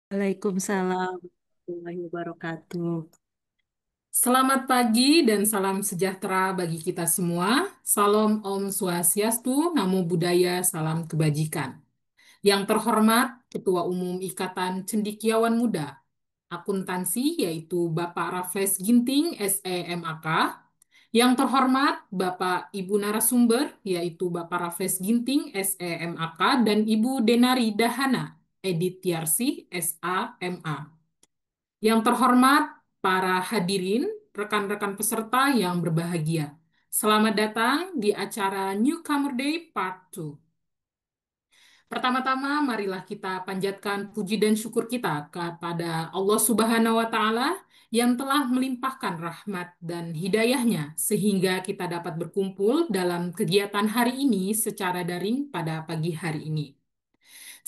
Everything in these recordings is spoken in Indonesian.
Waalaikumsalam warahmatullahi wabarakatuh. Selamat pagi dan salam sejahtera bagi kita semua. Salam Om Swastiastu, Namo Buddhaya, salam kebajikan. Yang terhormat Ketua Umum Ikatan Cendekiawan Muda, Akuntansi yaitu Bapak Raffles Ginting, SEMAK. Yang terhormat Bapak Ibu narasumber yaitu Bapak Raffles Ginting, SEMAK dan Ibu Denari Dahana, Edit Tiarsi, SAMA. Yang terhormat para hadirin, rekan-rekan peserta yang berbahagia. Selamat datang di acara Newcomer Day Part 2. Pertama-tama, marilah kita panjatkan puji dan syukur kita kepada Allah Subhanahu wa Ta'ala yang telah melimpahkan rahmat dan hidayahnya sehingga kita dapat berkumpul dalam kegiatan hari ini secara daring pada pagi hari ini.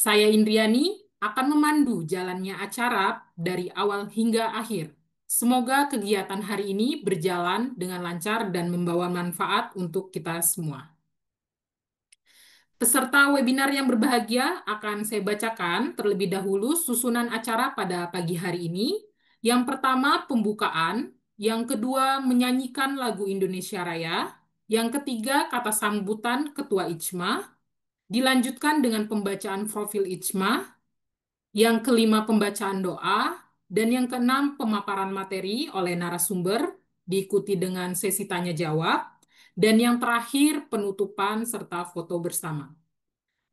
Saya Indriani akan memandu jalannya acara dari awal hingga akhir. Semoga kegiatan hari ini berjalan dengan lancar dan membawa manfaat untuk kita semua. Peserta webinar yang berbahagia akan saya bacakan terlebih dahulu susunan acara pada pagi hari ini. Yang pertama, pembukaan. Yang kedua, menyanyikan lagu Indonesia Raya. Yang ketiga, kata sambutan Ketua Ijma. Dilanjutkan dengan pembacaan profil Ijma. Yang kelima, pembacaan doa. Dan yang keenam, pemaparan materi oleh narasumber, diikuti dengan sesi tanya jawab. Dan yang terakhir, penutupan serta foto bersama.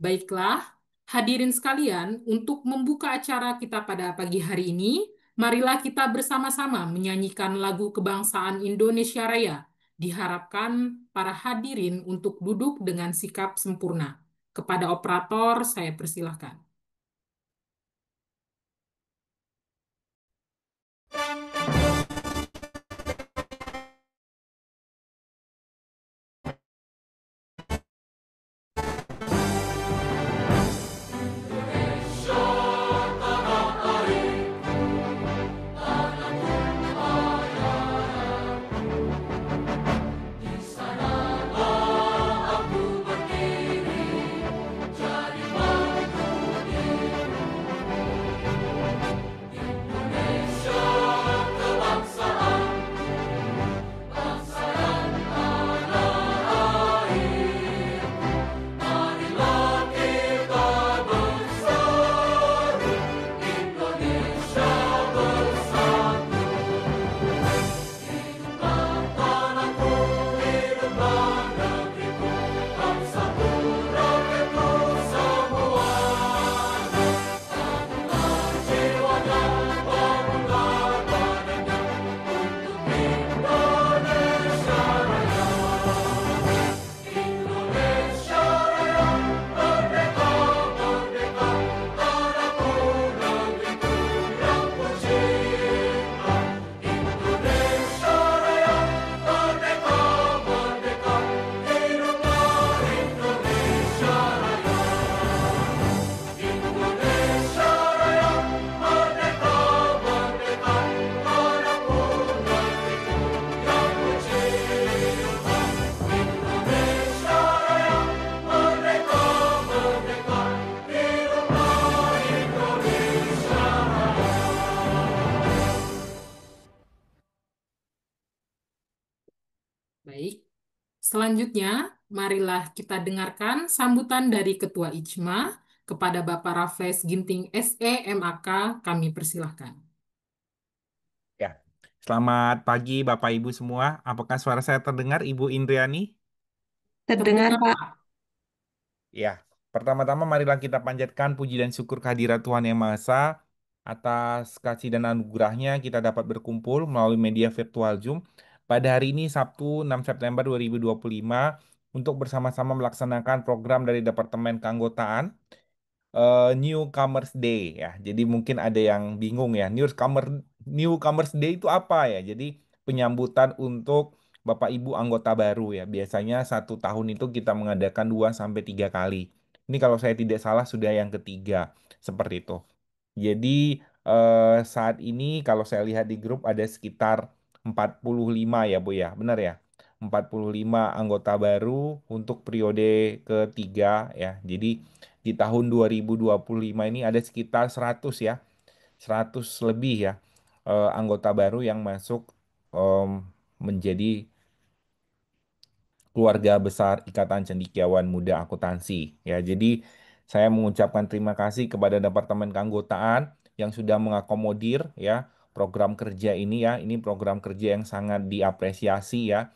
Baiklah, hadirin sekalian, untuk membuka acara kita pada pagi hari ini, marilah kita bersama-sama menyanyikan lagu kebangsaan Indonesia Raya. Diharapkan para hadirin untuk duduk dengan sikap sempurna. Kepada operator, saya persilahkan. Baik, selanjutnya marilah kita dengarkan sambutan dari Ketua Ijma kepada Bapak Raffles Ginting SEMAK, kami persilahkan. Ya, selamat pagi Bapak Ibu semua. Apakah suara saya terdengar, Ibu Indriani? Terdengar, Terdengar, Pak. Pak. Ya, pertama-tama marilah kita panjatkan puji dan syukur kehadirat Tuhan Yang Maha Esa atas kasih dan anugerahnya kita dapat berkumpul melalui media virtual Zoom pada hari ini Sabtu 6 September 2025 untuk bersama-sama melaksanakan program dari Departemen Keanggotaan Newcomers Day ya. Jadi mungkin ada yang bingung ya, Newcomers Day itu apa ya? Jadi penyambutan untuk Bapak Ibu anggota baru ya. Biasanya satu tahun itu kita mengadakan 2 sampai 3 kali. Ini kalau saya tidak salah sudah yang ketiga seperti itu. Jadi saat ini kalau saya lihat di grup ada sekitar 45 ya Bu ya. Benar ya? 45 anggota baru untuk periode ketiga ya. Jadi di tahun 2025 ini ada sekitar 100 ya. 100 lebih ya anggota baru yang masuk em, menjadi keluarga besar Ikatan Cendekiawan Muda Akuntansi. Ya, jadi saya mengucapkan terima kasih kepada Departemen Keanggotaan yang sudah mengakomodir ya program kerja ini ya. Ini program kerja yang sangat diapresiasi ya.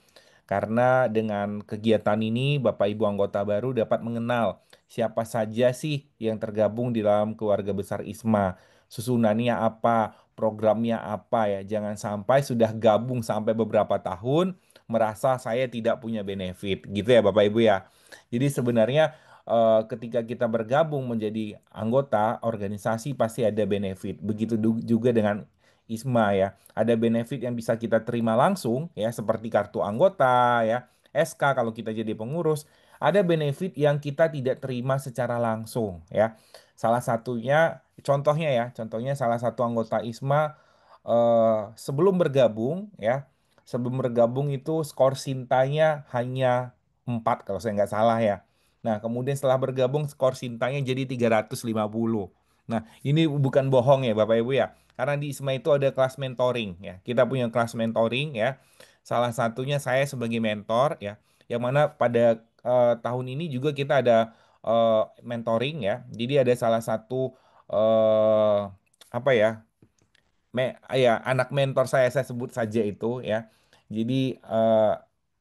Karena dengan kegiatan ini, Bapak Ibu anggota baru dapat mengenal siapa saja sih yang tergabung di dalam keluarga besar ISMA. Susunannya apa, programnya apa ya. Jangan sampai sudah gabung sampai beberapa tahun, merasa saya tidak punya benefit. Gitu ya Bapak Ibu ya. Jadi sebenarnya ketika kita bergabung menjadi anggota organisasi pasti ada benefit. Begitu juga dengan ISMA ya. Ada benefit yang bisa kita terima langsung ya seperti kartu anggota ya, SK kalau kita jadi pengurus. Ada benefit yang kita tidak terima secara langsung ya. Salah satunya contohnya salah satu anggota ISMA sebelum bergabung ya. Sebelum bergabung itu skor Sintanya hanya 4 kalau saya nggak salah ya. Nah, kemudian setelah bergabung skor Sintanya jadi 350. Nah, ini bukan bohong ya Bapak Ibu ya. Karena di ISMA itu ada kelas mentoring ya. Kita punya kelas mentoring ya. Salah satunya saya sebagai mentor ya. Yang mana pada tahun ini juga kita ada mentoring ya. Jadi ada salah satu apa ya? Ya anak mentor saya sebut saja itu ya. Jadi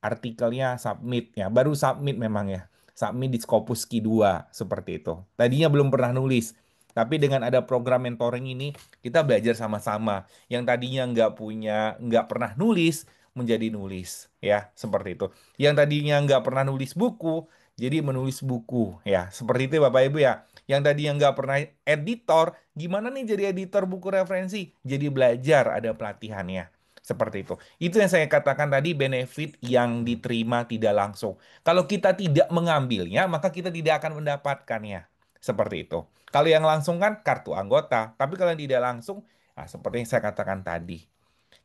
artikelnya submit ya, baru submit memang ya. Submit di Scopus Q2 seperti itu. Tadinya belum pernah nulis, tapi dengan ada program mentoring ini kita belajar sama-sama. Yang tadinya nggak pernah nulis menjadi nulis ya seperti itu. Yang tadinya nggak pernah nulis buku jadi menulis buku ya seperti itu Bapak Ibu ya. Yang tadinya nggak pernah editor, gimana nih jadi editor buku referensi? Jadi belajar, ada pelatihannya. Seperti itu. Itu yang saya katakan tadi benefit yang diterima tidak langsung. Kalau kita tidak mengambilnya, maka kita tidak akan mendapatkannya. Seperti itu. Kalau yang langsung kan kartu anggota. Tapi kalau yang tidak langsung, nah, seperti yang saya katakan tadi.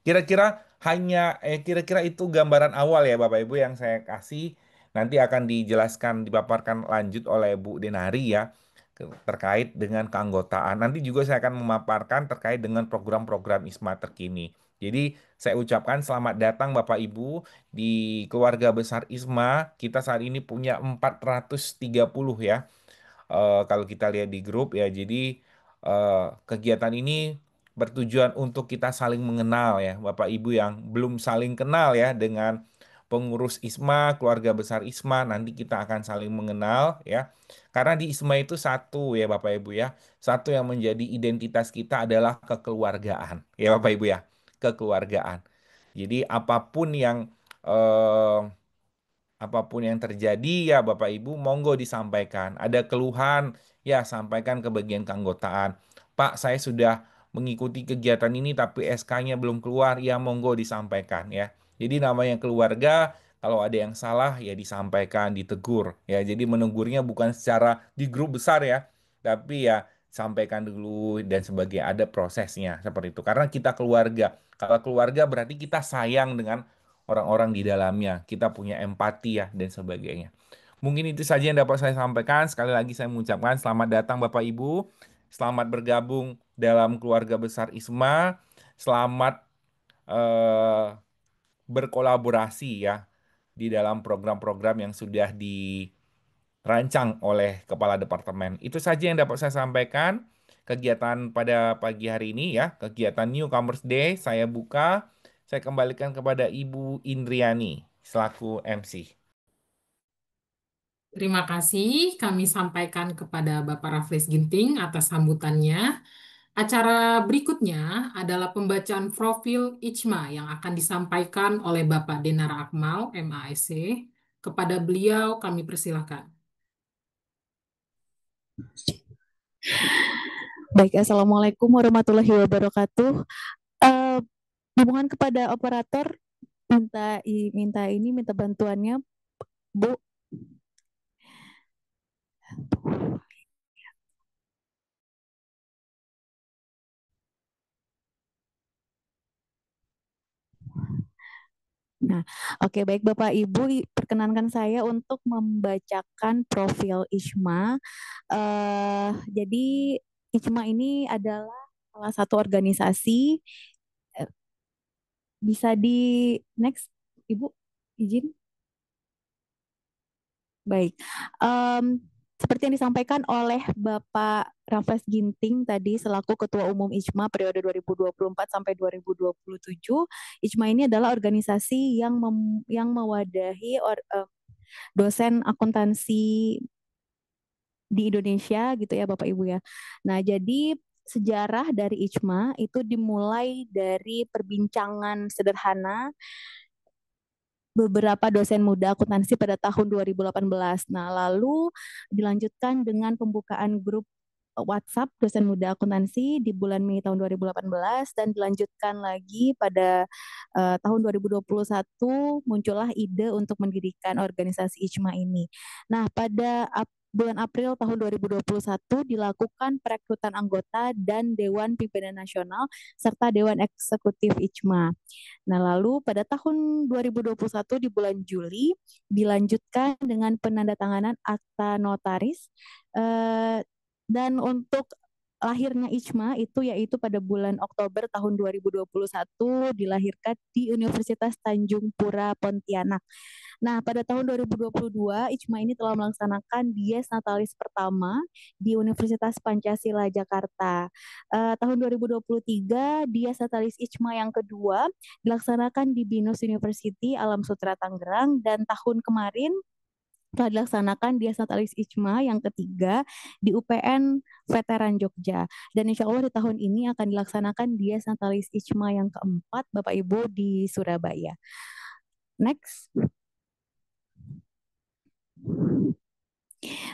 Kira-kira itu gambaran awal ya Bapak Ibu yang saya kasih. Nanti akan dijelaskan, dipaparkan lanjut oleh Bu Denari ya terkait dengan keanggotaan. Nanti juga saya akan memaparkan terkait dengan program-program ISMA terkini. Jadi saya ucapkan selamat datang Bapak Ibu di keluarga besar ISMA. Kita saat ini punya 430 ya. Kalau kita lihat di grup ya. Jadi kegiatan ini bertujuan untuk kita saling mengenal ya, Bapak Ibu yang belum saling kenal ya dengan pengurus ISMA, keluarga besar ISMA, nanti kita akan saling mengenal ya. Karena di ISMA itu satu ya Bapak Ibu ya, satu yang menjadi identitas kita adalah kekeluargaan ya Bapak Ibu ya, kekeluargaan. Jadi eh, apapun yang terjadi ya Bapak Ibu monggo disampaikan. Ada keluhan ya sampaikan ke bagian keanggotaan. Pak, saya sudah mengikuti kegiatan ini tapi SK-nya belum keluar, ya monggo disampaikan ya. Jadi namanya keluarga, kalau ada yang salah ya disampaikan, ditegur ya. Jadi menegurnya bukan secara di grup besar ya, tapi ya sampaikan dulu dan sebagai ada prosesnya seperti itu. Karena kita keluarga. Kalau keluarga berarti kita sayang dengan orang-orang di dalamnya. Kita punya empati ya dan sebagainya. Mungkin itu saja yang dapat saya sampaikan. Sekali lagi saya mengucapkan selamat datang Bapak Ibu. Selamat bergabung dalam keluarga besar ISMA. Selamat eh, berkolaborasi ya di dalam program-program yang sudah dirancang oleh Kepala Departemen. Itu saja yang dapat saya sampaikan. Kegiatan pada pagi hari ini ya, kegiatan Newcomers Day saya buka. Saya kembalikan kepada Ibu Indriani selaku MC. Terima kasih kami sampaikan kepada Bapak Raffles Ginting atas sambutannya. Acara berikutnya adalah pembacaan profil ICMA yang akan disampaikan oleh Bapak Denara Akmal, MASC. Kepada beliau kami persilahkan. Baik, Assalamualaikum warahmatullahi wabarakatuh. Eh, Dimohon kepada operator minta bantuannya, Bu. Nah, oke, baik Bapak Ibu, perkenankan saya untuk membacakan profil ISMA. Jadi ISMA ini adalah salah satu organisasi. Bisa di next, Ibu, izin. Baik. Seperti yang disampaikan oleh Bapak Raffles Ginting tadi selaku Ketua Umum IJMA periode 2024 sampai 2027, IJMA ini adalah organisasi yang mewadahi dosen akuntansi di Indonesia gitu ya Bapak Ibu ya. Nah, jadi sejarah dari IJMA itu dimulai dari perbincangan sederhana beberapa dosen muda akuntansi pada tahun 2018. Nah, lalu dilanjutkan dengan pembukaan grup WhatsApp dosen muda akuntansi di bulan Mei tahun 2018 dan dilanjutkan lagi pada tahun 2021 muncullah ide untuk mendirikan organisasi IJMA ini. Nah, pada bulan April tahun 2021 dilakukan perekrutan anggota dan Dewan Pimpinan Nasional serta Dewan Eksekutif IJMA. Nah, lalu pada tahun 2021 di bulan Juli dilanjutkan dengan penandatanganan akta notaris dan untuk lahirnya IJMA itu yaitu pada bulan Oktober tahun 2021 dilahirkan di Universitas Tanjung Pura Pontianak. Nah, pada tahun 2022 IJMA ini telah melaksanakan Dies Natalis pertama di Universitas Pancasila Jakarta. Tahun 2023 Dies Natalis IJMA yang kedua dilaksanakan di Binus University Alam Sutera Tangerang dan tahun kemarin telah dilaksanakan Dies Natalis IJMA yang ketiga di UPN Veteran Jogja. Dan insya Allah di tahun ini akan dilaksanakan Dies Natalis IJMA yang keempat Bapak Ibu di Surabaya. Next.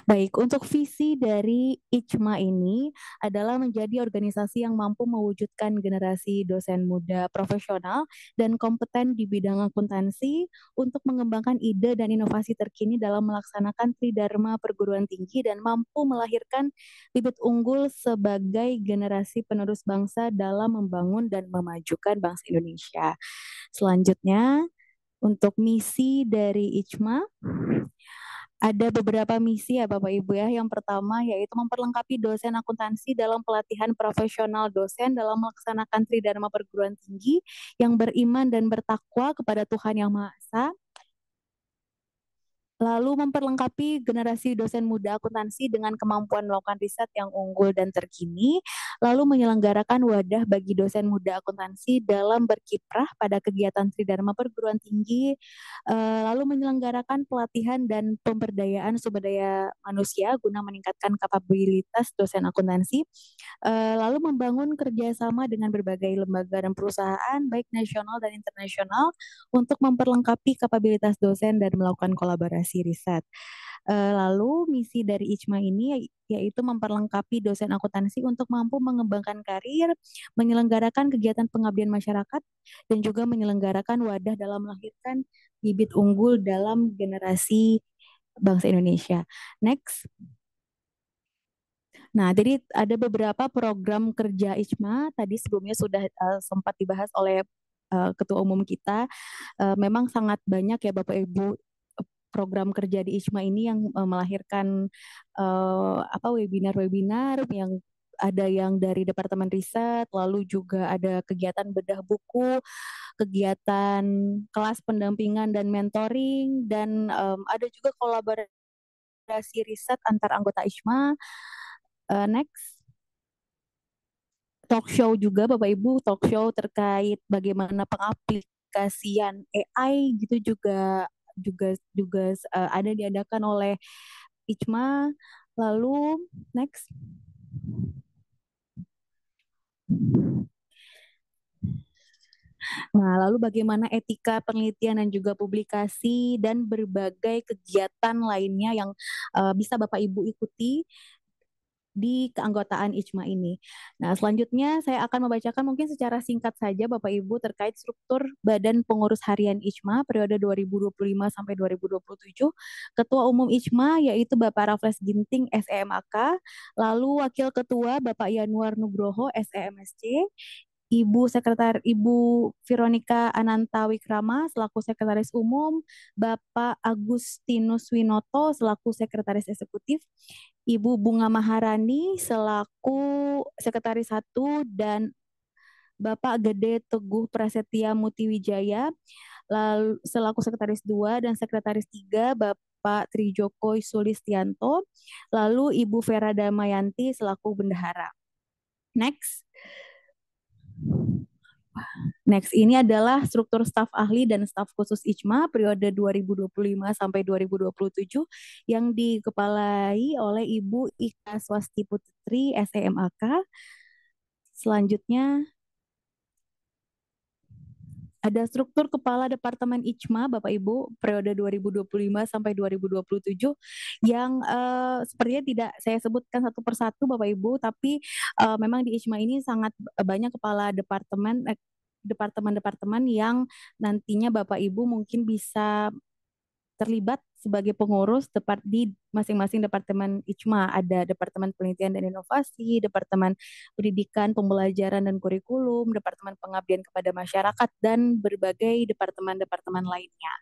Baik, untuk visi dari IJMA ini adalah menjadi organisasi yang mampu mewujudkan generasi dosen muda profesional dan kompeten di bidang akuntansi untuk mengembangkan ide dan inovasi terkini dalam melaksanakan tridharma perguruan tinggi dan mampu melahirkan bibit unggul sebagai generasi penerus bangsa dalam membangun dan memajukan bangsa Indonesia. Selanjutnya, untuk misi dari IJMA, ada beberapa misi ya Bapak Ibu ya. Yang pertama yaitu memperlengkapi dosen akuntansi dalam pelatihan profesional dosen dalam melaksanakan tridharma perguruan tinggi yang beriman dan bertakwa kepada Tuhan Yang Maha Esa. Lalu memperlengkapi generasi dosen muda akuntansi dengan kemampuan melakukan riset yang unggul dan terkini, lalu menyelenggarakan wadah bagi dosen muda akuntansi dalam berkiprah pada kegiatan tridharma perguruan tinggi, lalu menyelenggarakan pelatihan dan pemberdayaan sumber daya manusia guna meningkatkan kapabilitas dosen akuntansi, lalu membangun kerjasama dengan berbagai lembaga dan perusahaan baik nasional dan internasional untuk memperlengkapi kapabilitas dosen dan melakukan kolaborasi riset. Lalu misi dari IJMA ini yaitu memperlengkapi dosen akuntansi untuk mampu mengembangkan karir, menyelenggarakan kegiatan pengabdian masyarakat, dan juga menyelenggarakan wadah dalam melahirkan bibit unggul dalam generasi bangsa Indonesia. Next. Nah, jadi ada beberapa program kerja IJMA tadi sebelumnya sudah sempat dibahas oleh Ketua Umum kita. Memang sangat banyak ya Bapak Ibu program kerja di IJMA ini yang melahirkan webinar-webinar yang ada yang dari Departemen Riset, lalu juga ada kegiatan bedah buku, kegiatan kelas pendampingan dan mentoring, dan ada juga kolaborasi riset antar anggota IJMA. Next. Talk show juga Bapak Ibu, talk show terkait bagaimana pengaplikasian AI gitu juga ada diadakan oleh IJMA. Lalu next. Nah, lalu bagaimana etika penelitian dan juga publikasi dan berbagai kegiatan lainnya yang bisa Bapak Ibu ikuti di keanggotaan IJMA ini. Nah, selanjutnya saya akan membacakan mungkin secara singkat saja Bapak Ibu terkait struktur Badan Pengurus Harian IJMA periode 2025 sampai 2027. Ketua Umum IJMA yaitu Bapak Raffles Ginting SEMAK, lalu Wakil Ketua Bapak Yanuar Nugroho SEMSC, Ibu Veronica Ananta Wikrama selaku Sekretaris Umum, Bapak Agustinus Winoto selaku Sekretaris Eksekutif, Ibu Bunga Maharani selaku Sekretaris 1, dan Bapak Gede Teguh Prasetya Mutiwijaya lalu selaku Sekretaris 2 dan Sekretaris 3 Bapak Trijoko Sulistianto, lalu Ibu Vera Damayanti selaku Bendahara. Next. Next, ini adalah struktur staf ahli dan staf khusus ICMA periode 2025 sampai 2027 yang dikepalai oleh Ibu Ika Swasti Putri, SEMAK. Selanjutnya, ada struktur kepala Departemen ICMA, Bapak Ibu, periode 2025 sampai 2027 yang sepertinya tidak saya sebutkan satu persatu Bapak Ibu, tapi memang di ICMA ini sangat banyak kepala departemen yang nantinya Bapak Ibu mungkin bisa terlibat sebagai pengurus di masing-masing departemen ICMA. Ada Departemen Penelitian dan Inovasi, Departemen Pendidikan, Pembelajaran dan Kurikulum, Departemen Pengabdian kepada Masyarakat, dan berbagai departemen-departemen lainnya.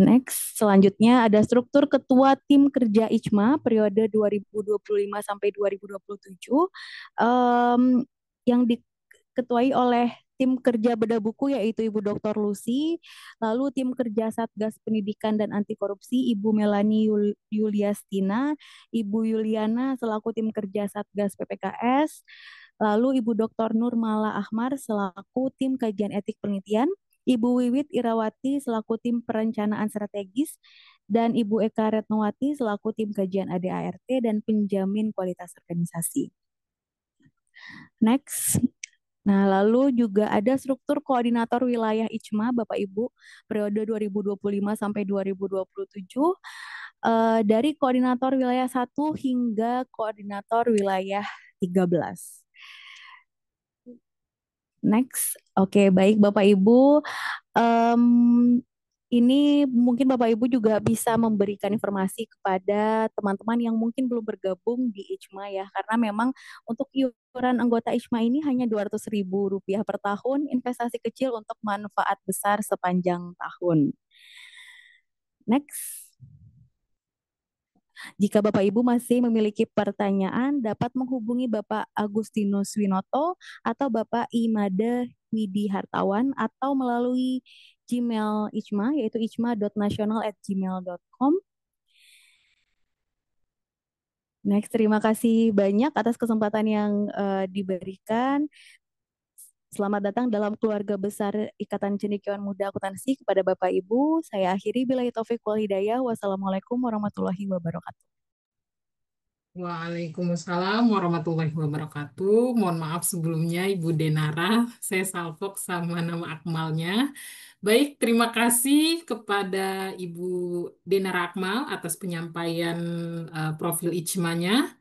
Next, selanjutnya ada struktur ketua tim kerja ICMA periode 2025 sampai 2027 yang diketuai oleh tim kerja bedah buku yaitu Ibu Dr. Lucy, lalu tim kerja Satgas Pendidikan dan Anti Korupsi Ibu Melani Yuliastina, Ibu Yuliana selaku tim kerja Satgas PPKS, lalu Ibu Dr. Nurmala Ahmar selaku tim kajian etik penelitian, Ibu Wiwit Irawati selaku tim perencanaan strategis, dan Ibu Eka Retnowati selaku tim kajian ADART dan penjamin kualitas organisasi. Next. Nah, lalu juga ada struktur koordinator wilayah ICMA, Bapak Ibu, periode 2025 sampai 2027, dari koordinator wilayah 1 hingga koordinator wilayah 13. Next, oke, baik Bapak Ibu. Ini mungkin Bapak Ibu juga bisa memberikan informasi kepada teman-teman yang mungkin belum bergabung di ICMA ya, karena memang untuk iuran anggota ICMA ini hanya Rp200.000 per tahun, investasi kecil untuk manfaat besar sepanjang tahun. Next. Jika Bapak Ibu masih memiliki pertanyaan, dapat menghubungi Bapak Agustinus Winoto atau Bapak Imade Widi Hartawan atau melalui Gmail ICMA yaitu icma.nasional@gmail.com. Next, terima kasih banyak atas kesempatan yang diberikan. Selamat datang dalam keluarga besar Ikatan Cendekiawan Muda Akuntansi. Kepada Bapak Ibu, saya akhiri billahi taufik wal hidayah. Wassalamualaikum warahmatullahi wabarakatuh. Waalaikumsalam warahmatullahi wabarakatuh. Mohon maaf sebelumnya Ibu Denara, saya salfok sama nama akmalnya. Baik, terima kasih kepada Ibu Denara Akmal atas penyampaian profil ICMA-nya.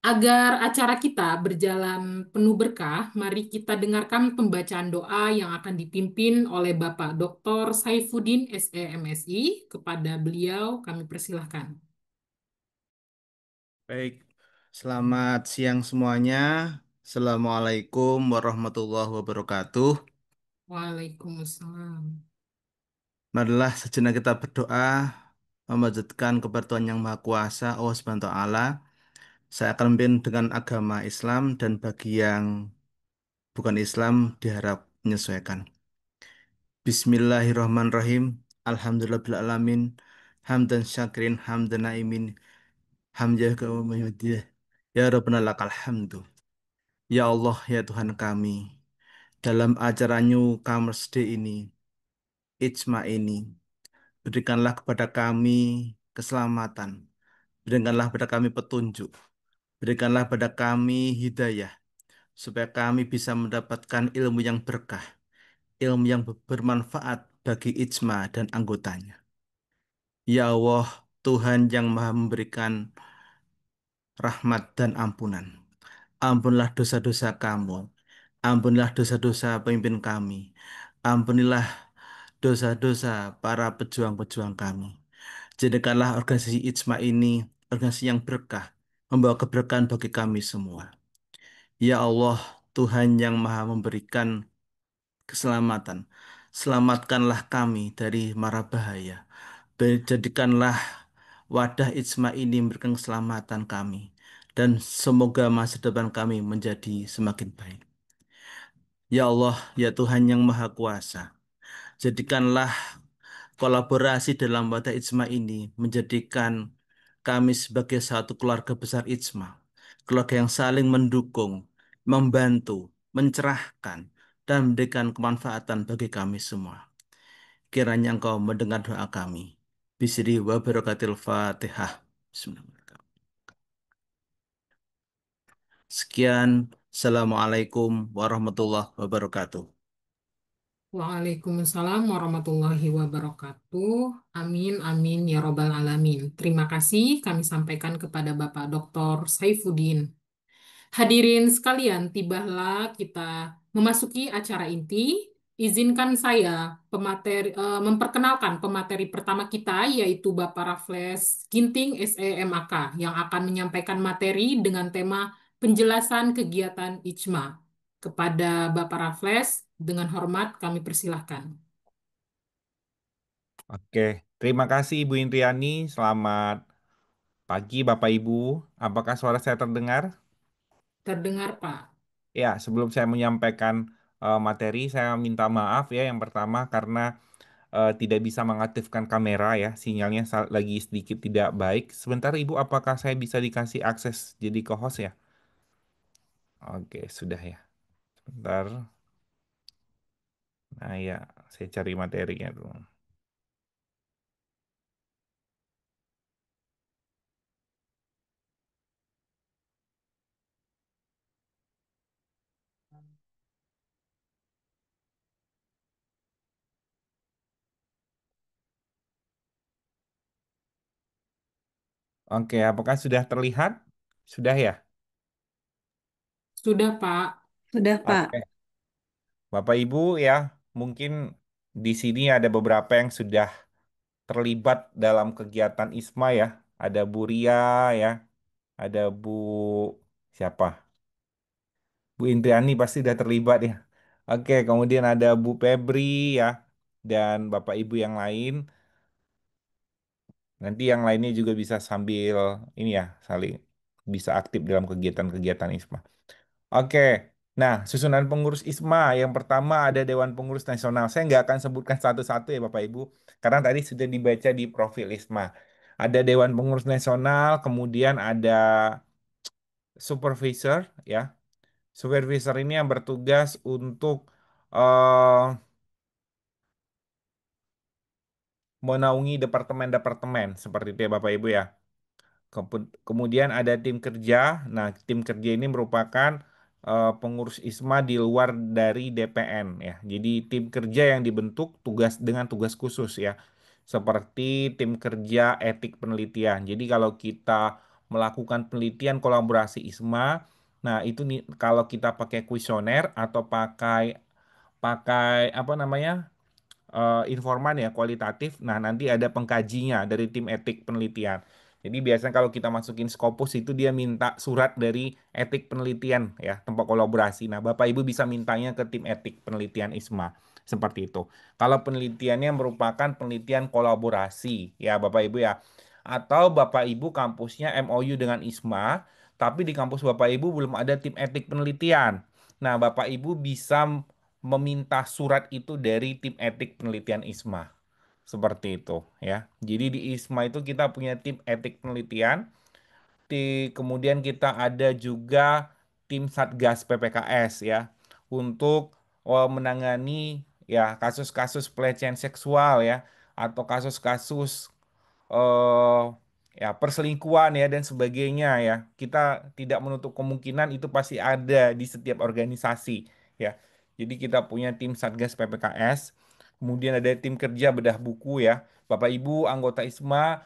Agar acara kita berjalan penuh berkah, mari kita dengarkan pembacaan doa yang akan dipimpin oleh Bapak Dr. Saifuddin SEMSI. Kepada beliau kami persilahkan. Baik, selamat siang semuanya. Assalamualaikum warahmatullahi wabarakatuh. Waalaikumsalam. Marilah sejenak kita berdoa, memanjatkan kepada Tuhan Yang Maha Kuasa, Allah Subhanahu wa Ta'ala. Saya akan memimpin dengan agama Islam dan bagi yang bukan Islam diharap menyesuaikan. Bismillahirrahmanirrahim. Alhamdulillahirrahmanirrahim. Hamdan syakirin, hamdan naimin, hamdan kawamiyudiyah. Ya Rabbana lakal hamdu. Ya Allah, ya Tuhan kami, dalam acara New Commerce Day ini, IJMA ini, berikanlah kepada kami keselamatan, berikanlah kepada kami petunjuk, berikanlah kepada kami hidayah, supaya kami bisa mendapatkan ilmu yang berkah, ilmu yang bermanfaat bagi IJMA dan anggotanya. Ya Allah, Tuhan yang maha memberikan rahmat dan ampunan. Ampunlah dosa-dosa kamu. Ampunilah dosa-dosa pemimpin kami. Ampunilah dosa-dosa para pejuang-pejuang kami. Jadikanlah organisasi IJMA ini organisasi yang berkah, membawa keberkahan bagi kami semua. Ya Allah, Tuhan yang Maha memberikan keselamatan. Selamatkanlah kami dari mara bahaya. Jadikanlah wadah Ijma ini memberikan keselamatan kami. Dan semoga masa depan kami menjadi semakin baik. Ya Allah, ya Tuhan yang Maha Kuasa, jadikanlah kolaborasi dalam wadah Ijma ini menjadikan kami sebagai satu keluarga besar Ijma. Keluarga yang saling mendukung, membantu, mencerahkan, dan memberikan kemanfaatan bagi kami semua. Kiranya Engkau mendengar doa kami. Bisri wa barakatil Fatihah. Bismillahirrahmanirrahim. Sekian. Assalamualaikum warahmatullahi wabarakatuh. Waalaikumsalam warahmatullahi wabarakatuh. Amin, amin, ya Robbal Alamin. Terima kasih kami sampaikan kepada Bapak Dr. Saifuddin. Hadirin sekalian, tibalah kita memasuki acara inti. Izinkan saya memperkenalkan pemateri pertama kita, yaitu Bapak Raffles Ginting, SEMAK, yang akan menyampaikan materi dengan tema penjelasan kegiatan IJMA. Kepada Bapak Raffles, dengan hormat kami persilahkan. Oke, terima kasih Ibu Intriani. Selamat pagi Bapak Ibu. Apakah suara saya terdengar? Terdengar, Pak. Ya, sebelum saya menyampaikan materi, saya minta maaf ya yang pertama karena tidak bisa mengaktifkan kamera ya, sinyalnya lagi sedikit tidak baik. Sebentar Ibu, apakah saya bisa dikasih akses jadi co-host ya? Oke, sudah ya. Sebentar. Nah ya, saya cari materinya dulu. Oke, apakah sudah terlihat? Sudah ya? Sudah, Pak. Sudah, Pak. Oke, Bapak Ibu ya, mungkin di sini ada beberapa yang sudah terlibat dalam kegiatan ISMA ya. Ada Bu Ria ya, ada Bu siapa? Bu Indriani pasti sudah terlibat ya. Oke, kemudian ada Bu Febri ya, dan Bapak Ibu yang lain. Nanti yang lainnya juga bisa sambil ini ya, saling bisa aktif dalam kegiatan-kegiatan ISMA. Oke, nah susunan pengurus ISMA yang pertama ada Dewan Pengurus Nasional. Saya nggak akan sebutkan satu-satu ya Bapak Ibu, karena tadi sudah dibaca di profil ISMA. Ada Dewan Pengurus Nasional, kemudian ada supervisor ya. Supervisor ini yang bertugas untuk eh, menaungi departemen-departemen seperti itu ya Bapak Ibu ya. Kemudian ada tim kerja. Nah, tim kerja ini merupakan pengurus ISMA di luar dari DPN ya. Jadi tim kerja yang dibentuk dengan tugas khusus ya. Seperti tim kerja etik penelitian. Jadi kalau kita melakukan penelitian kolaborasi ISMA, nah itu nih kalau kita pakai kuesioner atau pakai pakai apa namanya? Informan ya kualitatif. Nah, nanti ada pengkajinya dari tim etik penelitian. Jadi biasanya kalau kita masukin Scopus itu dia minta surat dari etik penelitian ya, tempat kolaborasi. Nah, Bapak Ibu bisa mintanya ke tim etik penelitian ISMA. Seperti itu. Kalau penelitiannya merupakan penelitian kolaborasi ya Bapak Ibu ya. Atau Bapak Ibu kampusnya MOU dengan ISMA, tapi di kampus Bapak Ibu belum ada tim etik penelitian. Nah, Bapak Ibu bisa meminta surat itu dari tim etik penelitian ISMA. Seperti itu ya. Jadi di ISMA itu kita punya tim etik penelitian, kemudian kita ada juga tim Satgas PPKS ya untuk menangani ya kasus-kasus pelecehan seksual ya atau kasus-kasus eh ya perselingkuhan ya dan sebagainya ya. Kita tidak menutup kemungkinan itu pasti ada di setiap organisasi ya. Jadi kita punya tim Satgas PPKS, kemudian ada tim kerja bedah buku ya. Bapak Ibu anggota ISMA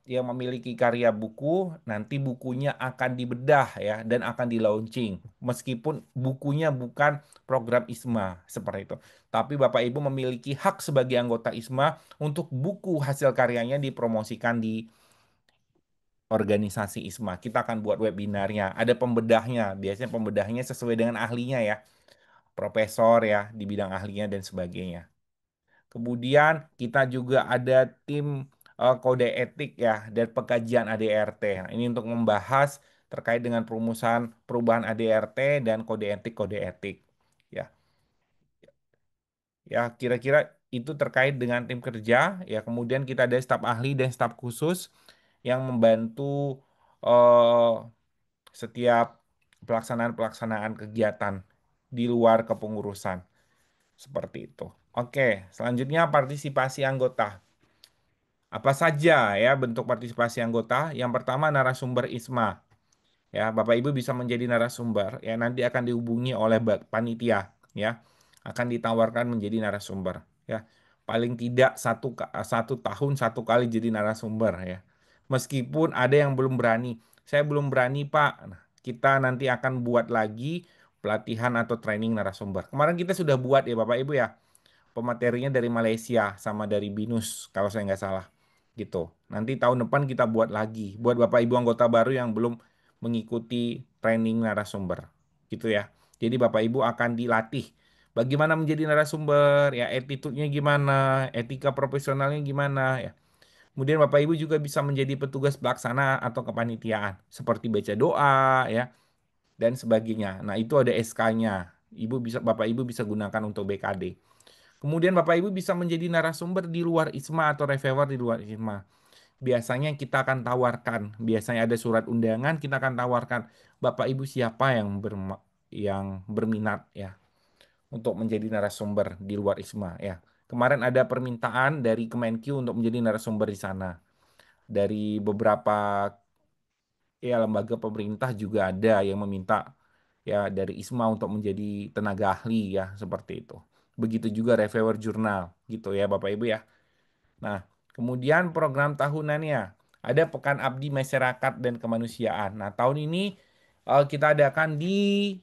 yang memiliki karya buku, nanti bukunya akan dibedah ya dan akan di launching. Meskipun bukunya bukan program ISMA seperti itu. Tapi Bapak Ibu memiliki hak sebagai anggota ISMA untuk buku hasil karyanya dipromosikan di organisasi ISMA. Kita akan buat webinarnya, ada pembedahnya. Biasanya pembedahnya sesuai dengan ahlinya ya, profesor ya di bidang ahlinya dan sebagainya. Kemudian kita juga ada tim kode etik ya dan pengkajian ADRT. Nah, ini untuk membahas terkait dengan perumusan perubahan ADRT dan kode etik. Ya, ya kira-kira itu terkait dengan tim kerja. Ya, kemudian kita ada staf ahli dan staf khusus yang membantu eh, setiap pelaksanaan-pelaksanaan kegiatan di luar kepengurusan. Seperti itu. Oke, selanjutnya partisipasi anggota. Apa saja ya bentuk partisipasi anggota? Yang pertama narasumber ISMA. Ya, Bapak Ibu bisa menjadi narasumber ya nanti akan dihubungi oleh panitia ya. Akan ditawarkan menjadi narasumber ya. Paling tidak satu tahun satu kali jadi narasumber ya. Meskipun ada yang belum berani. Saya belum berani, Pak. Nah, kita nanti akan buat lagi pelatihan atau training narasumber. Kemarin kita sudah buat ya Bapak Ibu ya, pematerinya dari Malaysia sama dari BINUS kalau saya nggak salah gitu. Nanti tahun depan kita buat lagi buat Bapak Ibu anggota baru yang belum mengikuti training narasumber gitu ya. Jadi Bapak Ibu akan dilatih bagaimana menjadi narasumber ya, attitude-nya gimana, etika profesionalnya gimana ya. Kemudian Bapak Ibu juga bisa menjadi petugas pelaksana atau kepanitiaan seperti baca doa ya dan sebagainya. Nah, itu ada SK-nya. Bapak Ibu bisa gunakan untuk BKD. Kemudian Bapak Ibu bisa menjadi narasumber di luar ISMA atau reviewer di luar ISMA. Biasanya kita akan tawarkan, biasanya ada surat undangan, kita akan tawarkan Bapak Ibu siapa yang berminat ya untuk menjadi narasumber di luar ISMA ya. Kemarin ada permintaan dari Kemenkyu untuk menjadi narasumber di sana. Dari beberapa ya lembaga pemerintah juga ada yang meminta ya dari ISMA untuk menjadi tenaga ahli ya seperti itu. Begitu juga reviewer jurnal gitu ya Bapak Ibu ya. Nah, kemudian program tahunannya ada Pekan Abdi Masyarakat dan Kemanusiaan. Nah, tahun ini kita adakan di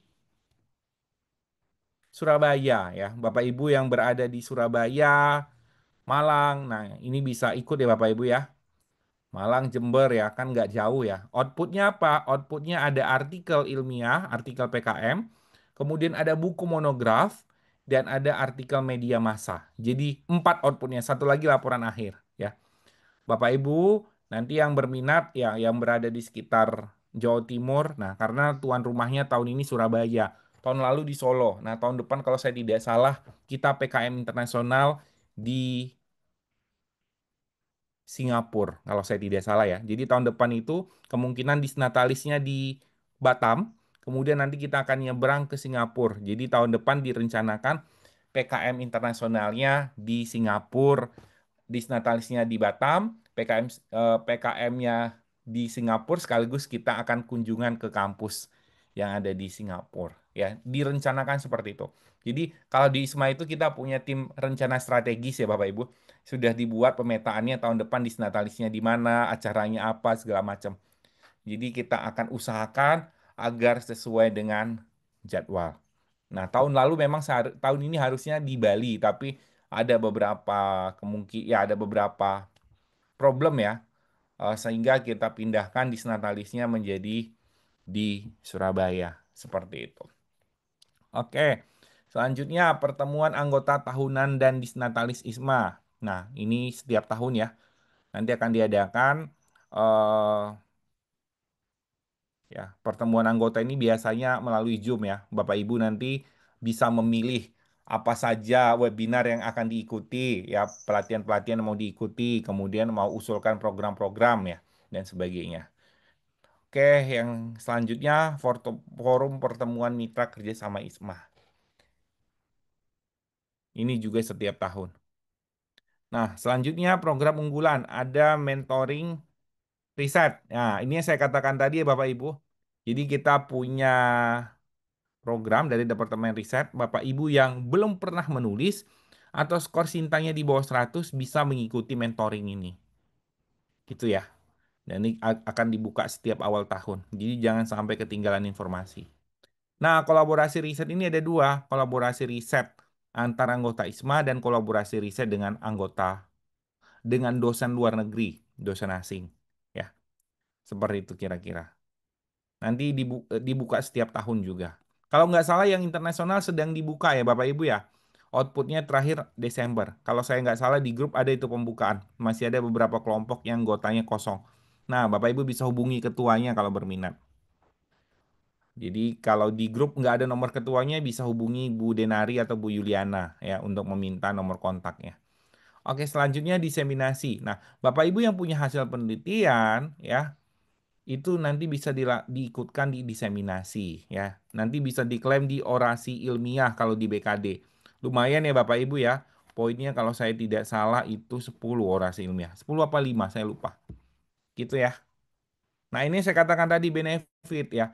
Surabaya ya. Bapak Ibu yang berada di Surabaya, Malang. Nah, ini bisa ikut ya Bapak Ibu ya. Malang, Jember ya, kan nggak jauh ya. Outputnya apa? Outputnya ada artikel ilmiah, artikel PKM, kemudian ada buku monograf, dan ada artikel media massa. Jadi 4 outputnya, satu lagi laporan akhir ya. Bapak Ibu, nanti yang berminat ya, yang berada di sekitar Jawa Timur, nah karena tuan rumahnya tahun ini Surabaya, tahun lalu di Solo. Nah tahun depan kalau saya tidak salah, kita PKM internasional di Singapura kalau saya tidak salah ya. Jadi tahun depan itu kemungkinan disnatalisnya di Batam, kemudian nanti kita akan nyebrang ke Singapura. Jadi tahun depan direncanakan PKM internasionalnya di Singapura, disnatalisnya di Batam, PKM-nya di Singapura sekaligus kita akan kunjungan ke kampus yang ada di Singapura ya. Direncanakan seperti itu. Jadi kalau di ISMA itu kita punya tim rencana strategis ya Bapak Ibu. Sudah dibuat pemetaannya tahun depan disnatalisnya di mana, acaranya apa segala macam. Jadi kita akan usahakan agar sesuai dengan jadwal. Nah, tahun lalu memang tahun ini harusnya di Bali, tapi ada beberapa ya ada beberapa problem ya, sehingga kita pindahkan disnatalisnya menjadi di Surabaya seperti itu. Oke, selanjutnya pertemuan anggota tahunan dan disnatalis ISMA. Nah, ini setiap tahun ya, nanti akan diadakan. eh Ya, pertemuan anggota ini biasanya melalui Zoom ya. Bapak Ibu nanti bisa memilih apa saja webinar yang akan diikuti, ya pelatihan-pelatihan yang mau diikuti, kemudian mau usulkan program-program ya dan sebagainya. Oke, yang selanjutnya forum pertemuan mitra kerjasama ISMA. Ini juga setiap tahun. Nah, selanjutnya program unggulan ada mentoring riset. Nah, ini yang saya katakan tadi ya Bapak Ibu. Jadi kita punya program dari Departemen Riset, Bapak Ibu yang belum pernah menulis atau skor Sintanya di bawah 100 bisa mengikuti mentoring ini. Gitu ya. Dan ini akan dibuka setiap awal tahun. Jadi jangan sampai ketinggalan informasi. Nah, kolaborasi riset ini ada dua. Kolaborasi riset antara anggota ISMA dan kolaborasi riset dengan dosen luar negeri, dosen asing. Ya. Seperti itu kira-kira. Nanti dibuka setiap tahun juga. Kalau nggak salah yang internasional sedang dibuka ya Bapak Ibu ya. Outputnya terakhir Desember. Kalau saya nggak salah di grup ada itu pembukaan. Masih ada beberapa kelompok yang anggotanya kosong. Nah, Bapak Ibu bisa hubungi ketuanya kalau berminat. Jadi kalau di grup nggak ada nomor ketuanya bisa hubungi Bu Denari atau Bu Yuliana ya untuk meminta nomor kontaknya. Oke, selanjutnya diseminasi. Nah, Bapak Ibu yang punya hasil penelitian ya itu nanti bisa diikutkan di diseminasi ya. Nanti bisa diklaim di orasi ilmiah kalau di BKD. Lumayan ya Bapak Ibu ya. Poinnya kalau saya tidak salah itu 10 orasi ilmiah. 10 apa 5 saya lupa. Gitu ya. Nah ini saya katakan tadi benefit ya.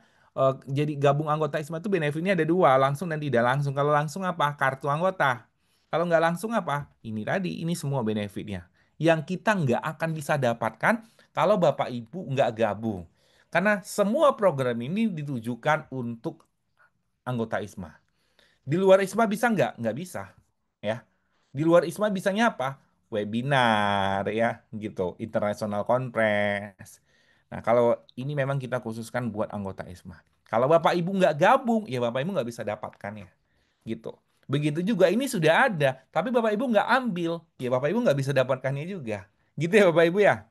Jadi gabung anggota ISMA itu benefitnya ada dua, langsung dan tidak langsung. Kalau langsung apa? Kartu anggota. Kalau nggak langsung apa? Ini tadi, ini semua benefitnya. Yang kita nggak akan bisa dapatkan kalau Bapak Ibu nggak gabung. Karena semua program ini ditujukan untuk anggota ISMA. Di luar ISMA bisa nggak? Nggak bisa. Ya. Di luar ISMA bisanya apa? Webinar ya, gitu. International Conference. Nah, kalau ini memang kita khususkan buat anggota ISMA. Kalau Bapak Ibu nggak gabung, ya Bapak Ibu nggak bisa dapatkan ya. Gitu. Begitu juga ini sudah ada, tapi Bapak Ibu nggak ambil, ya Bapak Ibu nggak bisa dapatkannya juga. Gitu ya Bapak Ibu ya.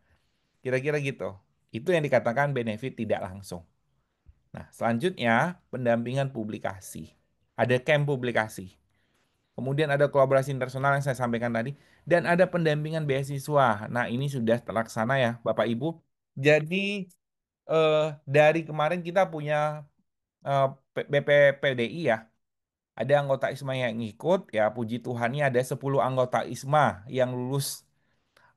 Kira-kira gitu. Itu yang dikatakan benefit tidak langsung. Nah, selanjutnya pendampingan publikasi. Ada camp publikasi. Kemudian ada kolaborasi internasional yang saya sampaikan tadi. Dan ada pendampingan beasiswa. Nah ini sudah terlaksana ya Bapak Ibu. Jadi dari kemarin kita punya BPPDI ya. Ada anggota ISMA yang ikut. Ya puji Tuhannya ada 10 anggota ISMA yang lulus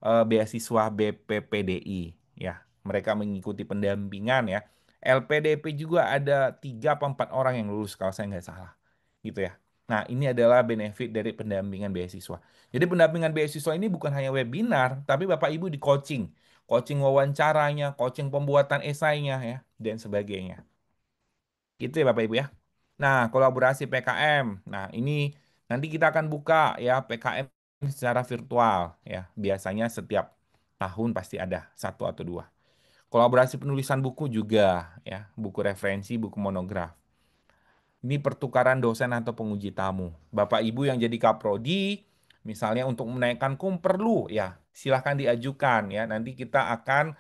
beasiswa BPPDI ya. Mereka mengikuti pendampingan ya. LPDP juga ada 3 atau 4 orang yang lulus kalau saya nggak salah. Gitu ya. Nah, ini adalah benefit dari pendampingan beasiswa. Jadi pendampingan beasiswa ini bukan hanya webinar, tapi Bapak Ibu di coaching. Coaching wawancaranya, coaching pembuatan esainya ya, dan sebagainya. Gitu ya Bapak Ibu ya. Nah, kolaborasi PKM. Nah, ini nanti kita akan buka ya PKM secara virtual ya. Biasanya setiap tahun pasti ada satu atau dua. Kolaborasi penulisan buku juga ya, buku referensi, buku monograf. Ini pertukaran dosen atau penguji tamu. Bapak Ibu yang jadi kaprodi, misalnya untuk menaikkan kum perlu ya, silahkan diajukan ya. Nanti kita akan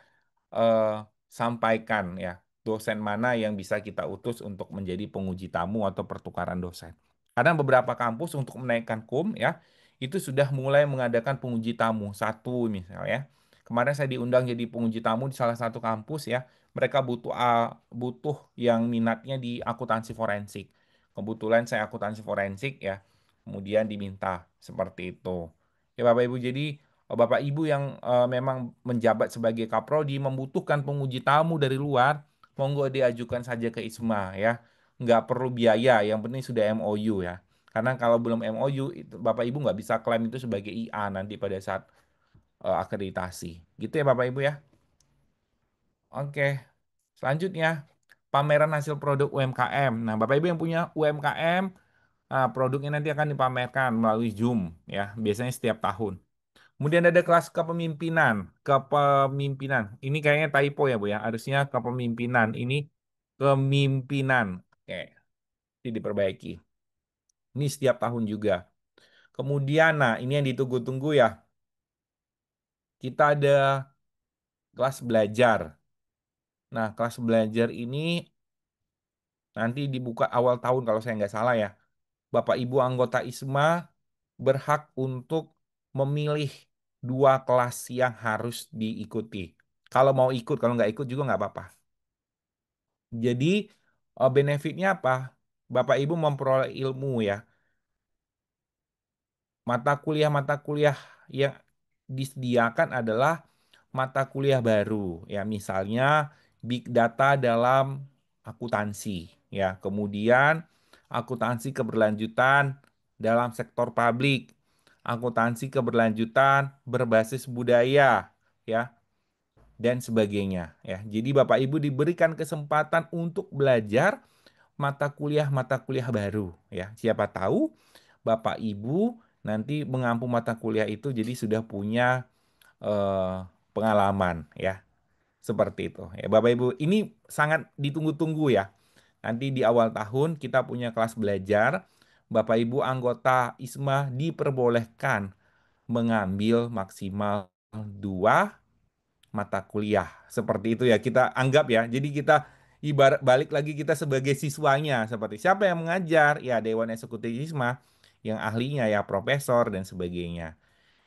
eh, sampaikan ya dosen mana yang bisa kita utus untuk menjadi penguji tamu atau pertukaran dosen. Karena beberapa kampus untuk menaikkan kum ya itu sudah mulai mengadakan penguji tamu satu misalnya. Kemarin saya diundang jadi penguji tamu di salah satu kampus ya. Mereka butuh yang minatnya di akuntansi forensik. Kebetulan saya akuntansi forensik ya. Kemudian diminta seperti itu. Ya Bapak Ibu jadi Bapak Ibu yang memang menjabat sebagai kaprodi membutuhkan penguji tamu dari luar, monggo diajukan saja ke ISMA ya. Nggak perlu biaya, yang penting sudah MOU ya. Karena kalau belum MOU, Bapak Ibu nggak bisa klaim itu sebagai IA nanti pada saat akreditasi. Gitu ya Bapak Ibu ya. Oke, selanjutnya pameran hasil produk UMKM. Nah, Bapak Ibu yang punya UMKM, produknya nanti akan dipamerkan melalui Zoom ya, biasanya setiap tahun. Kemudian ada kelas kepemimpinan. Kepemimpinan. Ini kayaknya typo ya, Bu ya. Harusnya kepemimpinan. Ini kemimpinan. Oke, ini diperbaiki. Ini setiap tahun juga. Kemudian, nah ini yang ditunggu-tunggu ya. Kita ada kelas belajar. Nah, kelas belajar ini nanti dibuka awal tahun kalau saya nggak salah ya. Bapak Ibu anggota ISMA berhak untuk memilih 2 kelas yang harus diikuti. Kalau mau ikut, kalau nggak ikut juga nggak apa-apa. Jadi benefitnya apa? Bapak Ibu memperoleh ilmu ya. Mata kuliah yang disediakan adalah mata kuliah baru ya. Misalnya Big Data dalam akuntansi ya. Kemudian akuntansi keberlanjutan dalam sektor publik. Akuntansi keberlanjutan berbasis budaya ya dan sebagainya ya. Jadi Bapak Ibu diberikan kesempatan untuk belajar mata kuliah baru ya. Siapa tahu Bapak Ibu nanti mengampu mata kuliah itu jadi sudah punya pengalaman ya. Seperti itu. Ya, Bapak Ibu, ini sangat ditunggu-tunggu ya. Nanti di awal tahun kita punya kelas belajar. Bapak Ibu anggota ISMA diperbolehkan mengambil maksimal 2 mata kuliah. Seperti itu ya kita anggap ya. Jadi kita ibarat balik lagi kita sebagai siswanya. Seperti siapa yang mengajar? Ya Dewan Eksekutif ISMA yang ahlinya ya profesor dan sebagainya.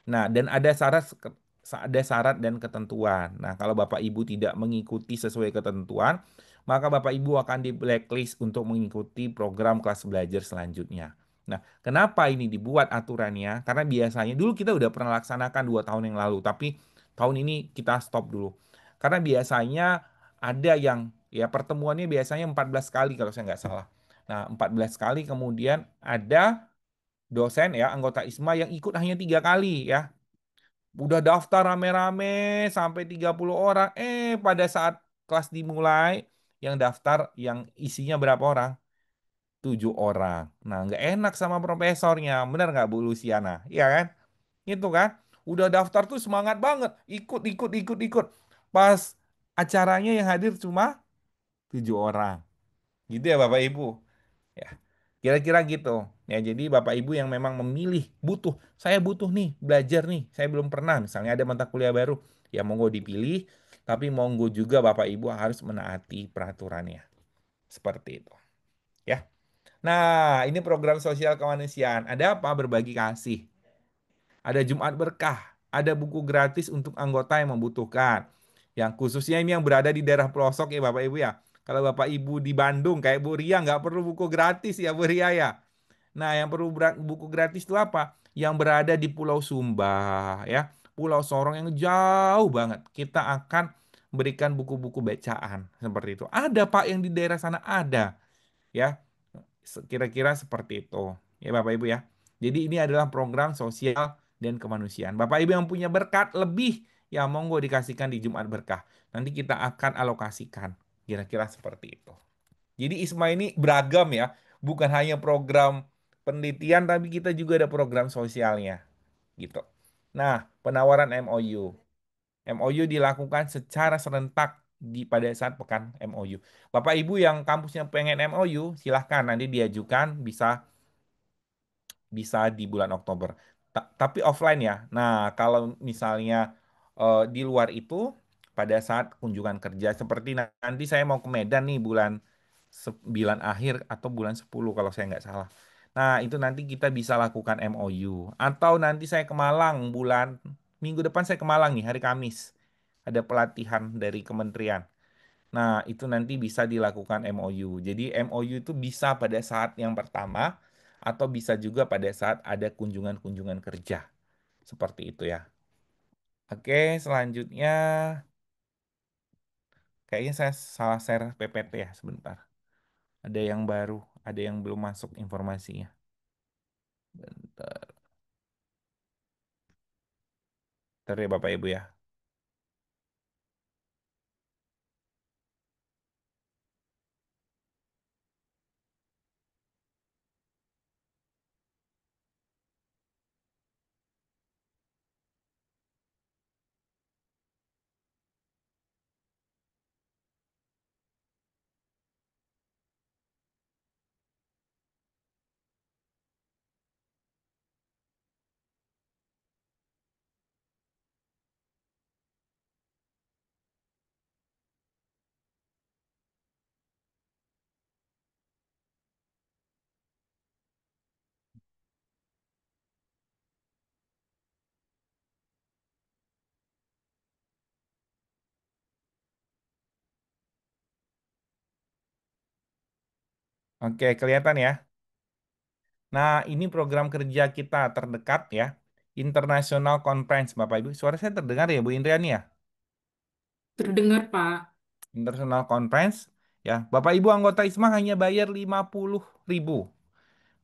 Nah, dan ada syarat dan ketentuan. Nah, kalau Bapak Ibu tidak mengikuti sesuai ketentuan, maka Bapak Ibu akan di blacklist untuk mengikuti program kelas belajar selanjutnya. Nah, kenapa ini dibuat aturannya? Karena biasanya dulu kita udah pernah laksanakan 2 tahun yang lalu, tapi tahun ini kita stop dulu. Karena biasanya ada yang ya pertemuannya biasanya 14 kali kalau saya nggak salah. Nah, 14 kali kemudian ada dosen ya anggota ISMA yang ikut hanya 3 kali ya. Udah daftar rame-rame sampai 30 orang. Pada saat kelas dimulai yang daftar yang isinya berapa orang? 7 orang. Nah, nggak enak sama profesornya. Benar nggak Bu Luciana? Iya kan? Itu kan. Udah daftar tuh semangat banget. Ikut, ikut, ikut, ikut. Pas acaranya yang hadir cuma 7 orang. Gitu ya Bapak Ibu. Ya, kira-kira gitu. Ya, jadi Bapak Ibu yang memang memilih saya butuh nih belajar nih, saya belum pernah, misalnya ada mata kuliah baru, ya monggo dipilih, tapi monggo juga Bapak Ibu harus menaati peraturannya. Seperti itu. Ya. Nah, ini program sosial kemanusiaan. Ada apa? Berbagi kasih. Ada Jumat Berkah, ada buku gratis untuk anggota yang membutuhkan. Yang khususnya ini yang berada di daerah pelosok ya Bapak Ibu ya. Kalau Bapak Ibu di Bandung kayak Bu Ria nggak perlu buku gratis ya Bu Ria ya. Nah, yang perlu buku gratis itu apa? Yang berada di Pulau Sumba, ya, Pulau Sorong yang jauh banget. Kita akan berikan buku-buku bacaan seperti itu. Ada Pak yang di daerah sana ada, ya. Kira-kira seperti itu, ya Bapak Ibu ya. Jadi ini adalah program sosial dan kemanusiaan. Bapak Ibu yang punya berkat lebih, ya monggo dikasihkan di Jumat Berkah. Nanti kita akan alokasikan. Kira-kira seperti itu. Jadi ISMA ini beragam ya, bukan hanya program penelitian, tapi kita juga ada program sosialnya, gitu. Nah, penawaran MOU. MOU dilakukan secara serentak pada saat pekan MOU. Bapak Ibu yang kampusnya pengen MOU, silahkan nanti diajukan, bisa bisa di bulan Oktober. Tapi offline ya. Nah, kalau misalnya di luar itu pada saat kunjungan kerja seperti nanti saya mau ke Medan nih bulan 9 akhir atau bulan 10 kalau saya nggak salah. Nah, itu nanti kita bisa lakukan MOU. Atau nanti saya ke Malang minggu depan saya ke Malang nih hari Kamis. Ada pelatihan dari kementerian. Nah, itu nanti bisa dilakukan MOU. Jadi MOU itu bisa pada saat yang pertama atau bisa juga pada saat ada kunjungan-kunjungan kerja. Seperti itu ya. Oke, selanjutnya kayaknya saya salah share PPT ya sebentar. Ada yang baru, ada yang belum masuk informasinya. Bentar, bentar ya Bapak Ibu ya. Oke, kelihatan ya. Nah, ini program kerja kita terdekat ya. International Conference, Bapak Ibu. Suara saya terdengar ya, Bu Indriani ya? Terdengar, Pak. International Conference, ya. Bapak Ibu anggota ISMA hanya bayar 50.000.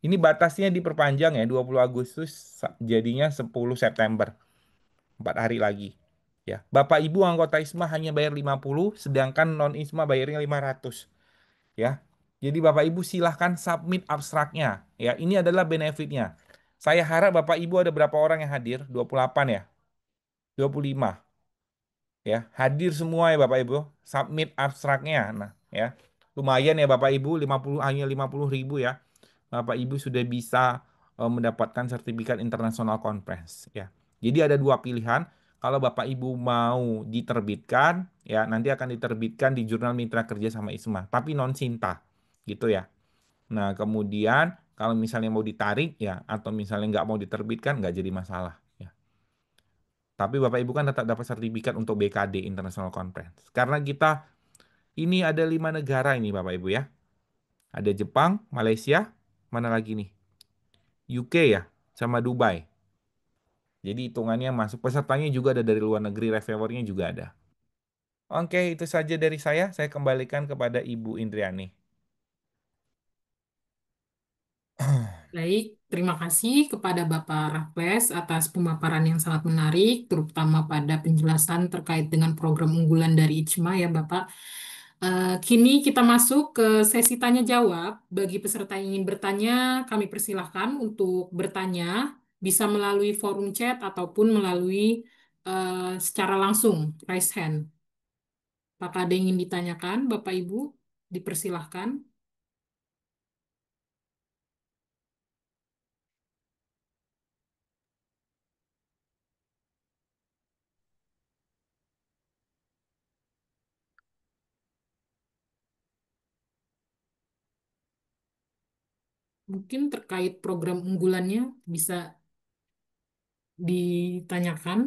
Ini batasnya diperpanjang ya, 20 Agustus jadinya 10 September. 4 hari lagi. Ya. Bapak Ibu anggota ISMA hanya bayar 50, sedangkan non ISMA bayarnya 500. Ya. Jadi Bapak Ibu silahkan submit abstraknya. Ya, ini adalah benefitnya. Saya harap Bapak Ibu ada berapa orang yang hadir? 28 ya? 25. ya hadir semua ya Bapak Ibu, submit abstraknya. Nah, ya lumayan ya Bapak Ibu, 50 hanya 50.000 ya. Bapak Ibu sudah bisa mendapatkan sertifikat internasional conference ya. Jadi ada dua pilihan. Kalau Bapak Ibu mau diterbitkan ya nanti akan diterbitkan di Jurnal Mitra Kerja sama ISMA, tapi non Sinta gitu ya. Nah, kemudian kalau misalnya mau ditarik ya atau misalnya nggak mau diterbitkan nggak jadi masalah ya. Tapi Bapak Ibu kan tetap dapat sertifikat untuk BKD International Conference. Karena kita ini ada 5 negara ini Bapak Ibu ya. Ada Jepang, Malaysia, mana lagi nih? UK ya, sama Dubai. Jadi hitungannya masuk pesertanya juga ada dari luar negeri, reviewernya juga ada. Oke, itu saja dari saya. Saya kembalikan kepada Ibu Indriani. Baik, terima kasih kepada Bapak Raffles atas pemaparan yang sangat menarik, terutama pada penjelasan terkait dengan program unggulan dari ICMA ya Bapak. Kini kita masuk ke sesi tanya jawab. Bagi peserta yang ingin bertanya, kami persilahkan untuk bertanya, bisa melalui forum chat ataupun melalui secara langsung, raise hand. Apakah ada yang ingin ditanyakan, Bapak Ibu? Dipersilahkan. Mungkin terkait program unggulannya bisa ditanyakan.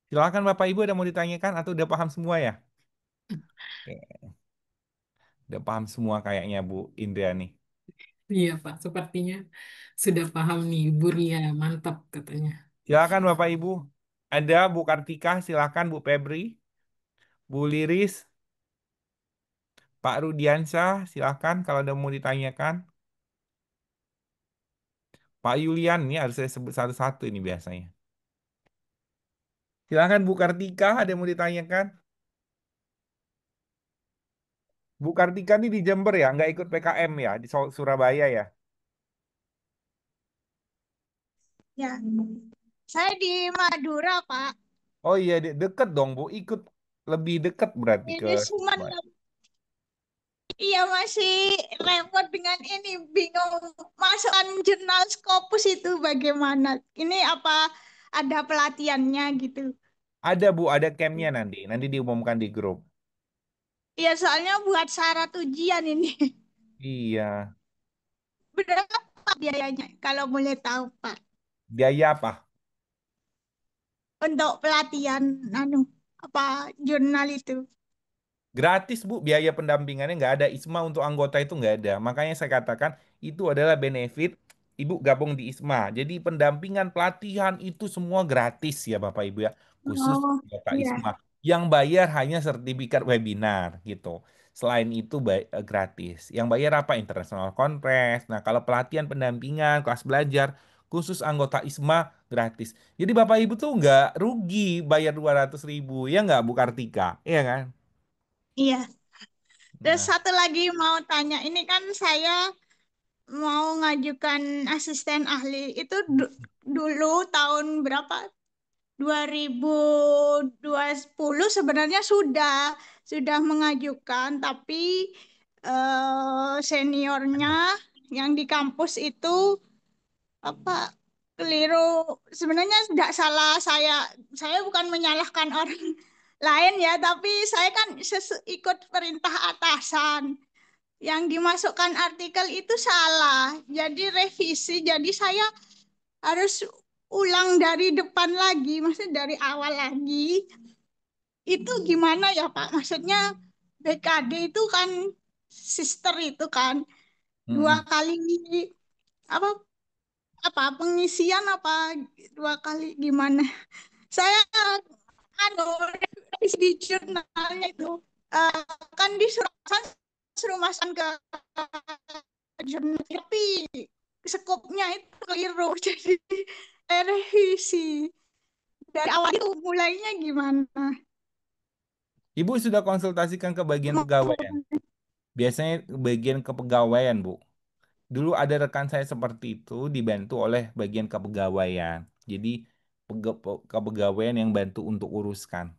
Silakan Bapak Ibu ada mau ditanyakan atau udah paham semua ya? Oke, udah paham semua kayaknya Bu Indriani. Iya, Pak. Sepertinya sudah paham nih, Bu Ria. Mantap katanya. Silakan Bapak Ibu. Ada Bu Kartika, silakan Bu Febri, Bu Liris, Pak Rudiansyah, silakan kalau ada mau ditanyakan. Pak Yulian, ini harus saya sebut satu-satu ini biasanya. Silakan Bu Kartika, ada yang mau ditanyakan? Bu Kartika ini di Jember ya, nggak ikut PKM ya, di Surabaya ya? Ya, saya di Madura, Pak. Oh iya, deket dong Bu, ikut lebih deket berarti ke Ini cuma Surabaya. iya masih repot dengan ini, bingung masukkan jurnal Scopus itu bagaimana. Ini apa ada pelatihannya gitu. Ada Bu, ada campnya nanti diumumkan di grup. Iya, soalnya buat syarat ujian ini. Iya, Berapa biayanya kalau boleh tahu, Pak? biaya apa? Untuk pelatihan apa jurnal itu. Gratis Bu, biaya pendampingannya nggak ada. ISMA untuk anggota itu nggak ada. Makanya saya katakan itu adalah benefit Ibu gabung di ISMA. Jadi pendampingan, pelatihan itu semua gratis ya Bapak Ibu ya. Khusus Oh, anggota iya. ISMA. Yang bayar hanya sertifikat webinar gitu. Selain itu gratis. Yang bayar apa? International Conference. Nah kalau pelatihan pendampingan, kelas belajar, khusus anggota ISMA gratis. Jadi Bapak Ibu tuh nggak rugi bayar 200.000. Ya nggak Bu Kartika? Iya kan? Iya. Terus Nah. satu lagi mau tanya, ini kan saya mau ngajukan asisten ahli itu dulu tahun berapa? 2020 sebenarnya sudah mengajukan, tapi seniornya yang di kampus itu apa keliru. Sebenarnya tidak salah saya bukan menyalahkan orang lain ya, tapi saya kan ikut perintah atasan. Yang dimasukkan artikel itu salah, jadi revisi. Jadi saya harus ulang dari depan lagi, maksudnya dari awal lagi. Itu gimana ya Pak? Maksudnya BKD itu kan sister itu kan dua Mm-mm. kali apa apa pengisian apa dua kali gimana? Saya anu di jurnalnya itu eh, kan kan suruh masukkan ke jurnal, tapi skopnya itu keliru jadi revisi dari awal itu mulainya gimana? Ibu sudah konsultasikan ke bagian pegawaian. Maupun Biasanya bagian kepegawaian, Bu. Dulu ada rekan saya seperti itu dibantu oleh bagian kepegawaian. Jadi kepegawaian yang bantu untuk uruskan.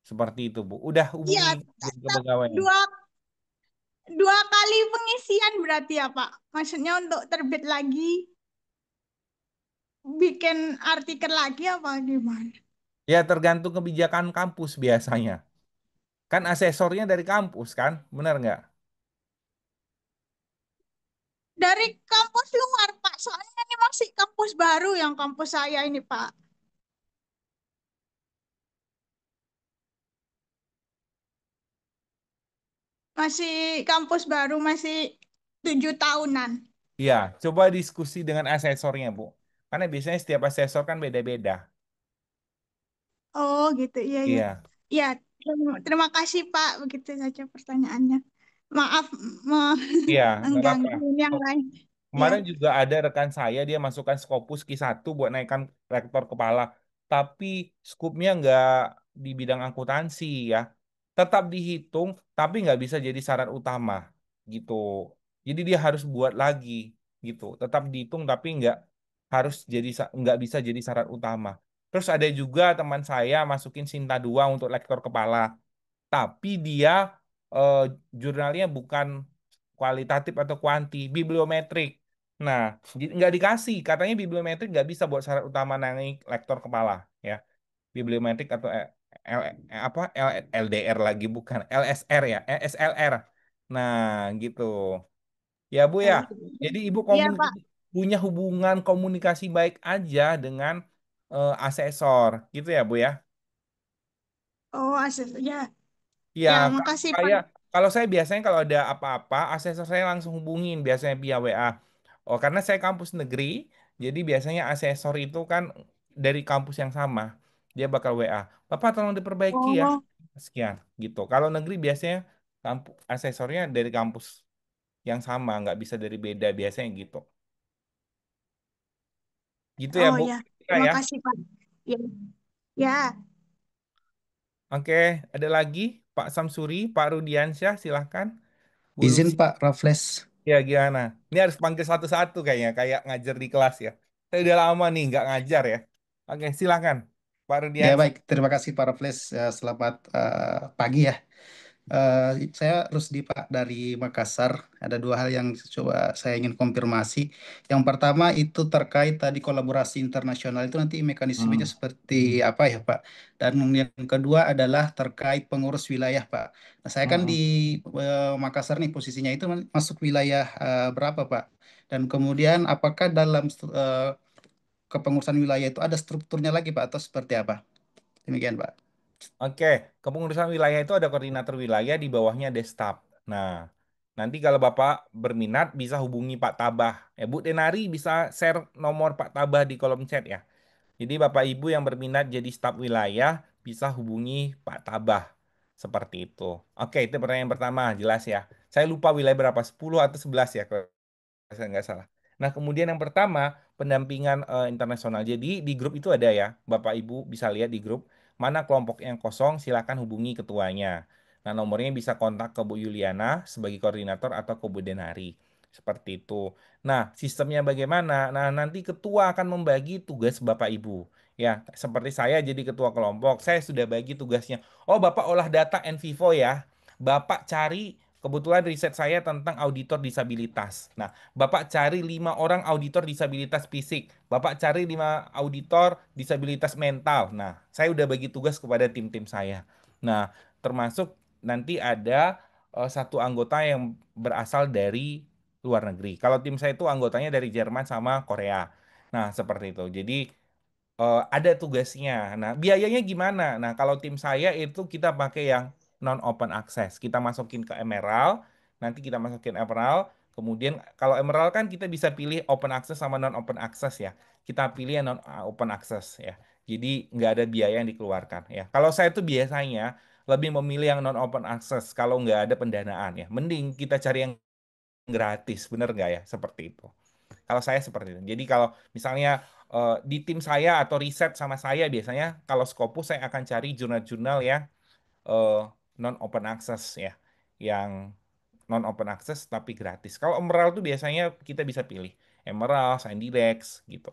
Seperti itu, Bu. Udah ya hubungi bagian kepegawaian. dua dua kali pengisian berarti ya Pak. Maksudnya untuk terbit lagi, bikin artikel lagi apa gimana? Ya, tergantung kebijakan kampus biasanya. Kan asesornya dari kampus kan? Benar nggak? Dari kampus luar Pak, soalnya ini masih kampus baru yang kampus saya ini Pak. Masih kampus baru, masih 7 tahunan. Iya, coba diskusi dengan asesornya, Bu. Karena biasanya setiap asesor kan beda-beda. Oh gitu, iya iya. Iya, Ya, terima kasih Pak. Begitu saja pertanyaannya. Maaf iya, nggak apa-apa. mengganggu yang lain. Ya. Kemarin juga ada rekan saya, dia masukkan Scopus Q1 buat naikkan rektor kepala. Tapi skupnya nggak di bidang akuntansi ya. Tetap dihitung, tapi nggak bisa jadi syarat utama gitu. Jadi dia harus buat lagi gitu. Tetap dihitung tapi harus jadi nggak bisa jadi syarat utama. Terus ada juga teman saya masukin Sinta 2 untuk lektor kepala. Tapi dia eh, jurnalnya bukan kualitatif atau kuanti, bibliometrik. Nah, nggak dikasih, katanya bibliometrik nggak bisa buat syarat utama naik lektor kepala, ya. Bibliometrik atau apa LDR lagi bukan LSR ya, SLR. Nah, gitu. Ya, Bu ya. Oh, Jadi Ibu iya Pak. punya hubungan komunikasi baik aja dengan asesor, gitu ya, Bu ya. Oh, asik. Ya, Iya, ya, kalau makasih Pak. saya biasanya kalau ada apa-apa, asesor saya langsung hubungin biasanya via WA. Oh, karena saya kampus negeri, jadi biasanya asesor itu kan dari kampus yang sama, dia bakal WA. Bapak tolong diperbaiki ya, Oh, sekian gitu. Kalau negeri biasanya asesornya dari kampus yang sama, nggak bisa dari beda biasanya gitu. Gitu ya, oh Bu. ya. Kita Terima ya. kasih Pak. Ya, ya. Oke, ada lagi Pak Samsuri, Pak Rudiansyah, silahkan. Bu Izin Lucy. Pak Raffles. Ya gimana? Ini harus panggil satu-satu kayaknya, kayak ngajar di kelas ya. Saya udah lama nih nggak ngajar ya. Oke, silakan Pak Ya Rudiansyah. baik, terima kasih Pak Raffles. Selamat pagi ya. Saya Rusdi Pak dari Makassar. Ada dua hal yang coba saya ingin konfirmasi. Yang pertama itu terkait tadi kolaborasi internasional itu nanti mekanismenya Hmm. seperti apa ya Pak? Dan yang kedua adalah terkait pengurus wilayah Pak. Nah, saya kan di Hmm. Makassar nih posisinya itu masuk wilayah berapa Pak? Dan kemudian apakah dalam kepengurusan wilayah itu ada strukturnya lagi Pak atau seperti apa? Demikian Pak. Oke, kepengurusan wilayah itu ada koordinator wilayah di bawahnya ada staf. Nah, nanti kalau Bapak berminat bisa hubungi Pak Tabah. Bu Denari bisa share nomor Pak Tabah di kolom chat ya. Jadi Bapak Ibu yang berminat jadi staf wilayah bisa hubungi Pak Tabah. Seperti itu. Oke, itu pertanyaan pertama, jelas ya. Saya lupa wilayah berapa, 10 atau 11 ya kalau saya nggak salah. Nah, kemudian yang pertama, pendampingan internasional. Jadi di grup itu ada ya, Bapak Ibu bisa lihat di grup, mana kelompok yang kosong, silakan hubungi ketuanya. Nah, nomornya bisa kontak ke Bu Yuliana sebagai koordinator atau ke Bu Denari. Seperti itu. Nah, sistemnya bagaimana? Nah, nanti ketua akan membagi tugas Bapak Ibu. Ya, seperti saya jadi ketua kelompok, saya sudah bagi tugasnya. Oh, Bapak olah data and Vivo ya. Bapak cari, kebetulan riset saya tentang auditor disabilitas. Nah, Bapak cari 5 orang auditor disabilitas fisik. Bapak cari 5 auditor disabilitas mental. Nah, saya udah bagi tugas kepada tim-tim saya. Nah, termasuk nanti ada satu anggota yang berasal dari luar negeri. Kalau tim saya itu anggotanya dari Jerman sama Korea. Nah, seperti itu. Jadi ada tugasnya. Nah, biayanya gimana? Nah, kalau tim saya itu kita pakai yang non open access. Kita masukin ke Emerald, nanti kita masukin Emerald. Kemudian kalau Emerald kan kita bisa pilih open access sama non open access ya. Kita pilih yang non open access ya. Jadi nggak ada biaya yang dikeluarkan ya. Kalau saya tuh biasanya lebih memilih yang non open access kalau nggak ada pendanaan ya. Mending kita cari yang gratis, bener nggak ya? Seperti itu. Kalau saya seperti itu. Jadi kalau misalnya di tim saya atau riset sama saya biasanya kalau Scopus saya akan cari jurnal-jurnal yang eh, non open access ya, yang non open access tapi gratis. Kalau Emerald tuh biasanya kita bisa pilih Emerald, Sandirex gitu.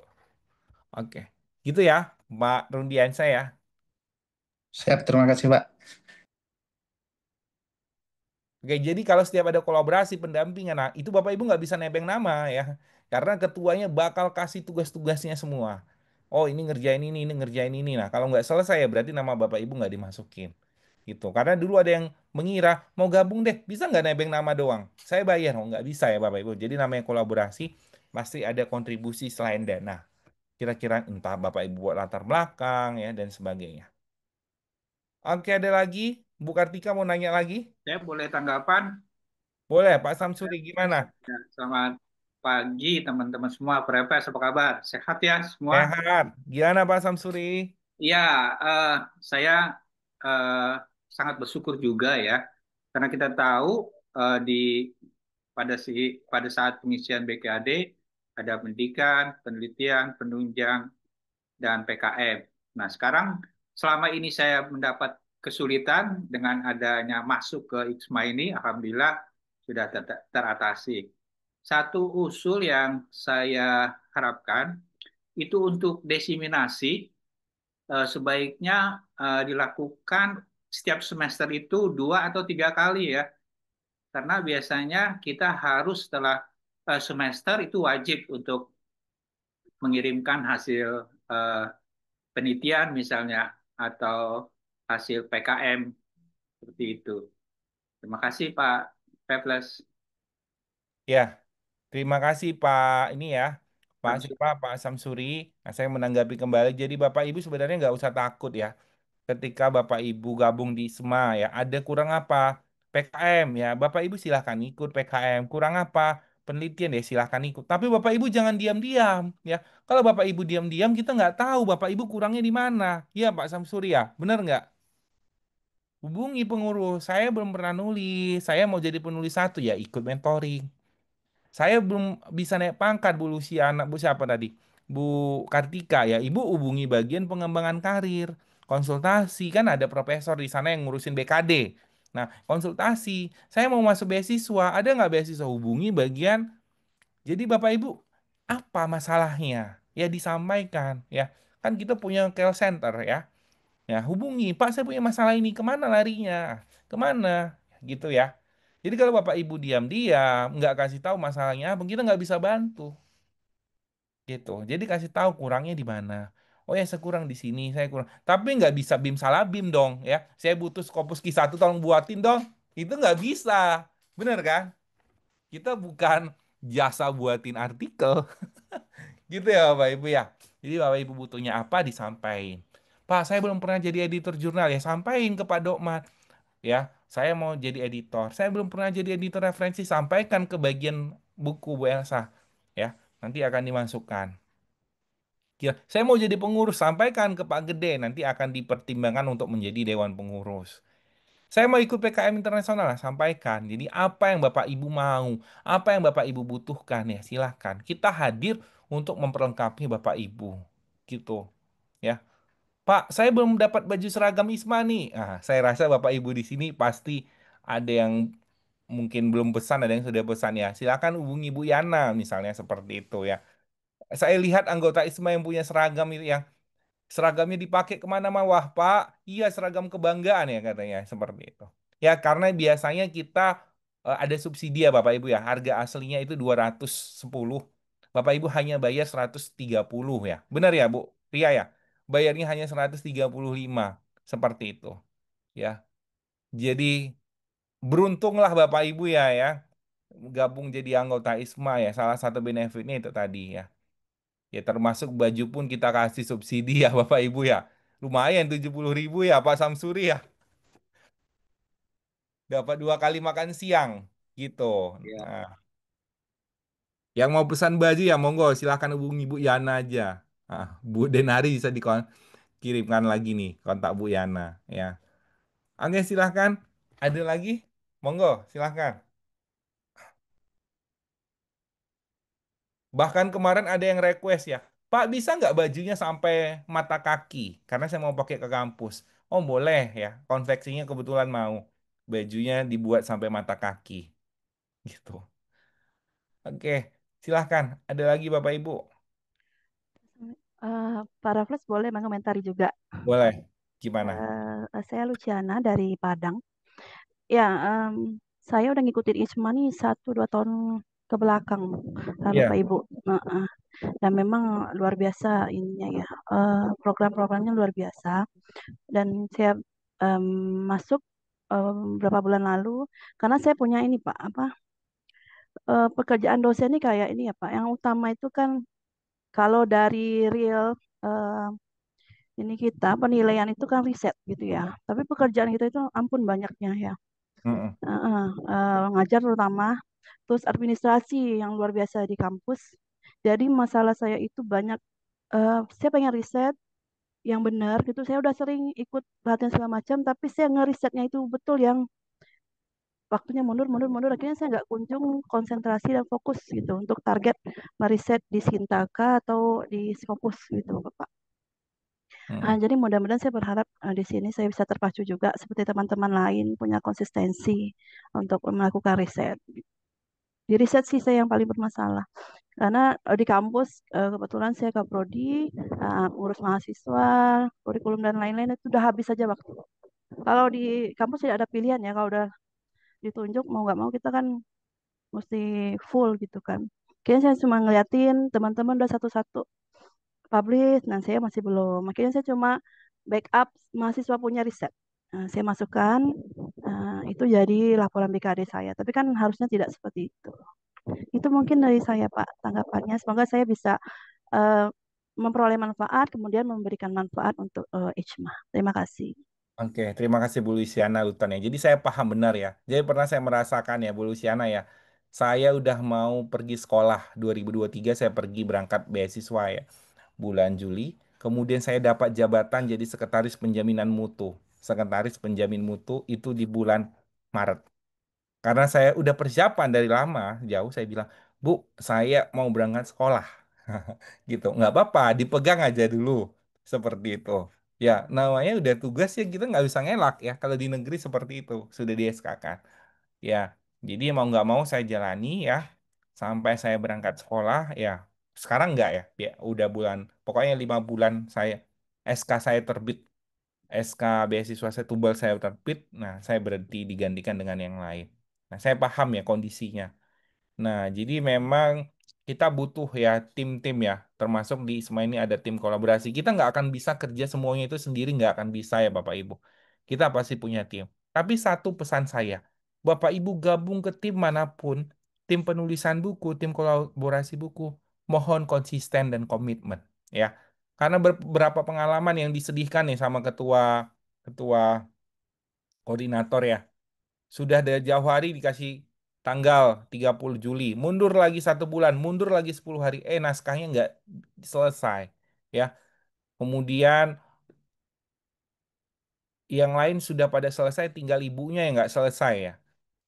Oke, gitu ya, Mbak Rundiansa ya. Siap, terima kasih, Pak. Oke, jadi kalau setiap ada kolaborasi pendampingan, nah itu Bapak Ibu nggak bisa nebeng nama ya, karena ketuanya bakal kasih tugas-tugasnya semua. Oh ini ngerjain ini ngerjain ini. Nah kalau nggak selesai ya berarti nama Bapak Ibu nggak dimasukin. Gitu. Karena dulu ada yang mengira mau gabung deh, bisa nggak nebeng nama doang? Saya bayar, oh nggak bisa ya Bapak Ibu. Jadi namanya kolaborasi pasti ada kontribusi selain dana. Kira-kira entah Bapak Ibu buat latar belakang ya dan sebagainya. Oke ada lagi, Bu Kartika mau nanya lagi? Saya boleh tanggapan? Boleh, Pak Samsuri gimana? Ya, selamat pagi teman-teman semua. Prepes, apa kabar? Sehat ya semua? Sehat. Gimana Pak Samsuri? Iya, eh, saya eh, sangat bersyukur juga ya, karena kita tahu di pada saat pengisian BKAD ada pendidikan, penelitian, penunjang, dan PKM. Nah, sekarang selama ini saya mendapat kesulitan dengan adanya masuk ke IKSMA ini, alhamdulillah sudah teratasi. Satu usul yang saya harapkan itu untuk desiminasi sebaiknya dilakukan setiap semester itu 2 atau 3 kali ya, karena biasanya kita harus setelah semester itu wajib untuk mengirimkan hasil eh, penelitian misalnya atau hasil PKM seperti itu. Terima kasih Pak Peples. Ya, terima kasih Pak ini ya, Pak Samsu. siapa Pak Samsuri. Nah, saya menanggapi kembali. Jadi Bapak Ibu sebenarnya nggak usah takut ya. Ketika Bapak Ibu gabung di SMA ya, ada kurang apa? PKM ya, Bapak Ibu silahkan ikut PKM. Kurang apa? Penelitian ya silahkan ikut. Tapi Bapak Ibu jangan diam-diam ya. Kalau Bapak Ibu diam-diam kita nggak tahu Bapak Ibu kurangnya di mana. Ya Pak Samsuri ya, benar nggak? Hubungi pengurus. Saya belum pernah nulis. Saya mau jadi penulis satu ya ikut mentoring. Saya belum bisa naik pangkat Bu Luciana, Bu siapa tadi? Bu Kartika ya. Ibu hubungi bagian pengembangan karir. Konsultasi kan ada profesor di sana yang ngurusin BKD. Nah, konsultasi. Saya mau masuk beasiswa. Ada nggak beasiswa? Hubungi bagian. Jadi Bapak Ibu, apa masalahnya? Ya disampaikan ya. Kan kita punya call center ya. Ya, hubungi, Pak, saya punya masalah ini. Kemana larinya? Kemana? Gitu ya. Jadi kalau Bapak Ibu diam-diam, nggak kasih tahu masalahnya apa, kita nggak bisa bantu. Gitu. Jadi kasih tahu kurangnya di mana. Oh ya, saya kurang di sini, saya kurang. Tapi nggak bisa bim salah bim dong, ya. Saya butuh Scopus Q1 tolong buatin dong. Itu nggak bisa. Bener kan? Kita bukan jasa buatin artikel. Gitu ya Bapak Ibu ya. Jadi Bapak Ibu butuhnya apa disampaikan. Pak, saya belum pernah jadi editor jurnal ya. Sampaikan ke Pak Dokman. Ya, saya mau jadi editor. Saya belum pernah jadi editor referensi. Sampaikan ke bagian buku Bu Elsa. Ya, nanti akan dimasukkan. Ya, saya mau jadi pengurus. Sampaikan ke Pak Gede. Nanti akan dipertimbangkan untuk menjadi Dewan Pengurus. Saya mau ikut PKM internasional, lah, sampaikan. Jadi apa yang Bapak Ibu mau, apa yang Bapak Ibu butuhkan ya silahkan. Kita hadir untuk memperlengkapi Bapak Ibu. Gitu. Ya. Pak, saya belum dapat baju seragam ISMA nih. Ah, saya rasa Bapak Ibu di sini pasti ada yang mungkin belum pesan, ada yang sudah pesan ya. Silakan hubungi Bu Yana misalnya seperti itu ya. Saya lihat anggota ISMA yang punya seragam itu yang seragamnya dipakai kemana-mana. Wah, Pak, iya seragam kebanggaan ya katanya seperti itu. Ya, karena biasanya kita ada subsidi ya Bapak Ibu ya. Harga aslinya itu 210. Bapak Ibu hanya bayar 130 ya. Benar ya, Bu Ria ya? Bayarnya hanya 135 seperti itu ya. Jadi beruntunglah Bapak Ibu ya gabung jadi anggota ISMA ya. Salah satu benefitnya itu tadi ya. Ya termasuk baju pun kita kasih subsidi ya Bapak Ibu ya. Lumayan 70.000 ya Pak Samsuri ya. Dapat 2 kali makan siang gitu. Ya, Nah, yang mau pesan baju ya monggo silahkan hubungi Bu Yana aja. Ah, Bu Denari bisa dikirimkan lagi nih kontak Bu Yana ya. Oke silahkan. Ada lagi? Monggo silahkan. Bahkan kemarin ada yang request ya, Pak bisa nggak bajunya sampai mata kaki? Karena saya mau pakai ke kampus. Oh boleh ya, konveksinya kebetulan mau. bajunya dibuat sampai mata kaki gitu. Oke, silahkan. Ada lagi Bapak Ibu? Pak Raffles boleh mengomentari juga. Boleh. Gimana? Saya Luciana dari Padang. Ya, saya udah ngikutin ISMA nih 1-2 tahun ke belakang, Iya. Bapak Ibu. Dan memang luar biasa ininya ya, program-programnya luar biasa. Dan saya em, masuk beberapa bulan lalu, karena saya punya ini Pak, pekerjaan dosen ini kayak ini ya Pak. Yang utama itu kan kalau dari real eh, ini kita penilaian itu kan riset gitu ya. Tapi pekerjaan kita itu ampun banyaknya ya. Mm-mm. Ngajar terutama, terus administrasi yang luar biasa di kampus. Jadi masalah saya itu banyak, saya pengen riset yang benar gitu. Saya udah sering ikut pelatihan segala macam, tapi saya ngerisetnya itu betul yang waktunya mundur, mundur, mundur. Akhirnya saya nggak kunjung konsentrasi dan fokus gitu untuk target meriset di Sintaka atau di Scopus gitu, Bapak. Mm-mm. Jadi mudah-mudahan saya berharap di sini saya bisa terpacu juga seperti teman-teman lain punya konsistensi untuk melakukan riset. Di riset sih saya yang paling bermasalah. Karena di kampus kebetulan saya kaprodi, urus mahasiswa, kurikulum dan lain-lain itu udah habis saja waktu. Kalau di kampus tidak ada pilihan ya, kalau udah ditunjuk mau nggak mau kita kan mesti full gitu kan. Kayaknya saya cuma ngeliatin teman-teman udah satu-satu publish, nah saya masih belum. Makanya saya cuma backup mahasiswa punya riset. Saya masukkan, itu jadi laporan BKD saya. Tapi kan harusnya tidak seperti itu. Itu mungkin dari saya Pak tanggapannya. Semoga saya bisa eh, memperoleh manfaat, kemudian memberikan manfaat untuk IJMA. Terima kasih. Oke, terima kasih Bu Luciana Luton ya. Jadi saya paham benar ya. Jadi pernah saya merasakan ya Bu Luciana ya. Saya udah mau pergi sekolah 2023 saya pergi berangkat beasiswa ya. Bulan Juli. Kemudian saya dapat jabatan jadi sekretaris penjaminan mutu. Sekretaris penjamin mutu itu di bulan Maret. Karena saya udah persiapan dari lama, jauh saya bilang, Bu, saya mau berangkat sekolah. Gitu, nggak apa-apa, dipegang aja dulu. Seperti itu. Ya, namanya udah tugas ya kita nggak bisa ngelak ya. Kalau di negeri seperti itu, sudah di SK-kan. Ya, jadi mau nggak mau saya jalani ya. Sampai saya berangkat sekolah, ya. Sekarang nggak ya, ya udah pokoknya 5 bulan saya SK saya terbit, SK beasiswa saya tubal saya terbit, nah saya berhenti digantikan dengan yang lain. Nah, saya paham ya kondisinya. Nah, jadi memang kita butuh ya tim-tim ya, termasuk di ISMA ini ada tim kolaborasi. Kita nggak akan bisa kerja semuanya itu sendiri, nggak akan bisa ya Bapak Ibu. Kita pasti punya tim. Tapi satu pesan saya, Bapak Ibu gabung ke tim manapun, tim penulisan buku, tim kolaborasi buku, mohon konsisten dan komitmen ya. Karena beberapa pengalaman yang disedihkan nih sama ketua ketua koordinator ya. Sudah dari jauh hari dikasih tanggal 30 Juli. Mundur lagi 1 bulan, mundur lagi 10 hari. Naskahnya nggak selesai. Ya. Kemudian yang lain sudah pada selesai, tinggal ibunya yang nggak selesai ya.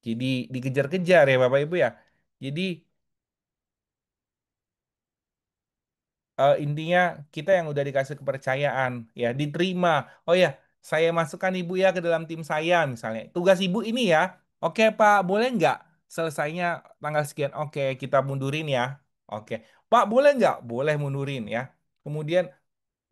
Jadi dikejar-kejar ya Bapak Ibu ya. Jadi intinya kita yang udah dikasih kepercayaan ya diterima. Oh ya, saya masukkan ibu ya ke dalam tim saya misalnya. Tugas ibu ini ya. Oke Pak, boleh nggak selesainya tanggal sekian? Oke, kita mundurin ya. Oke, Pak boleh nggak? Boleh mundurin ya. Kemudian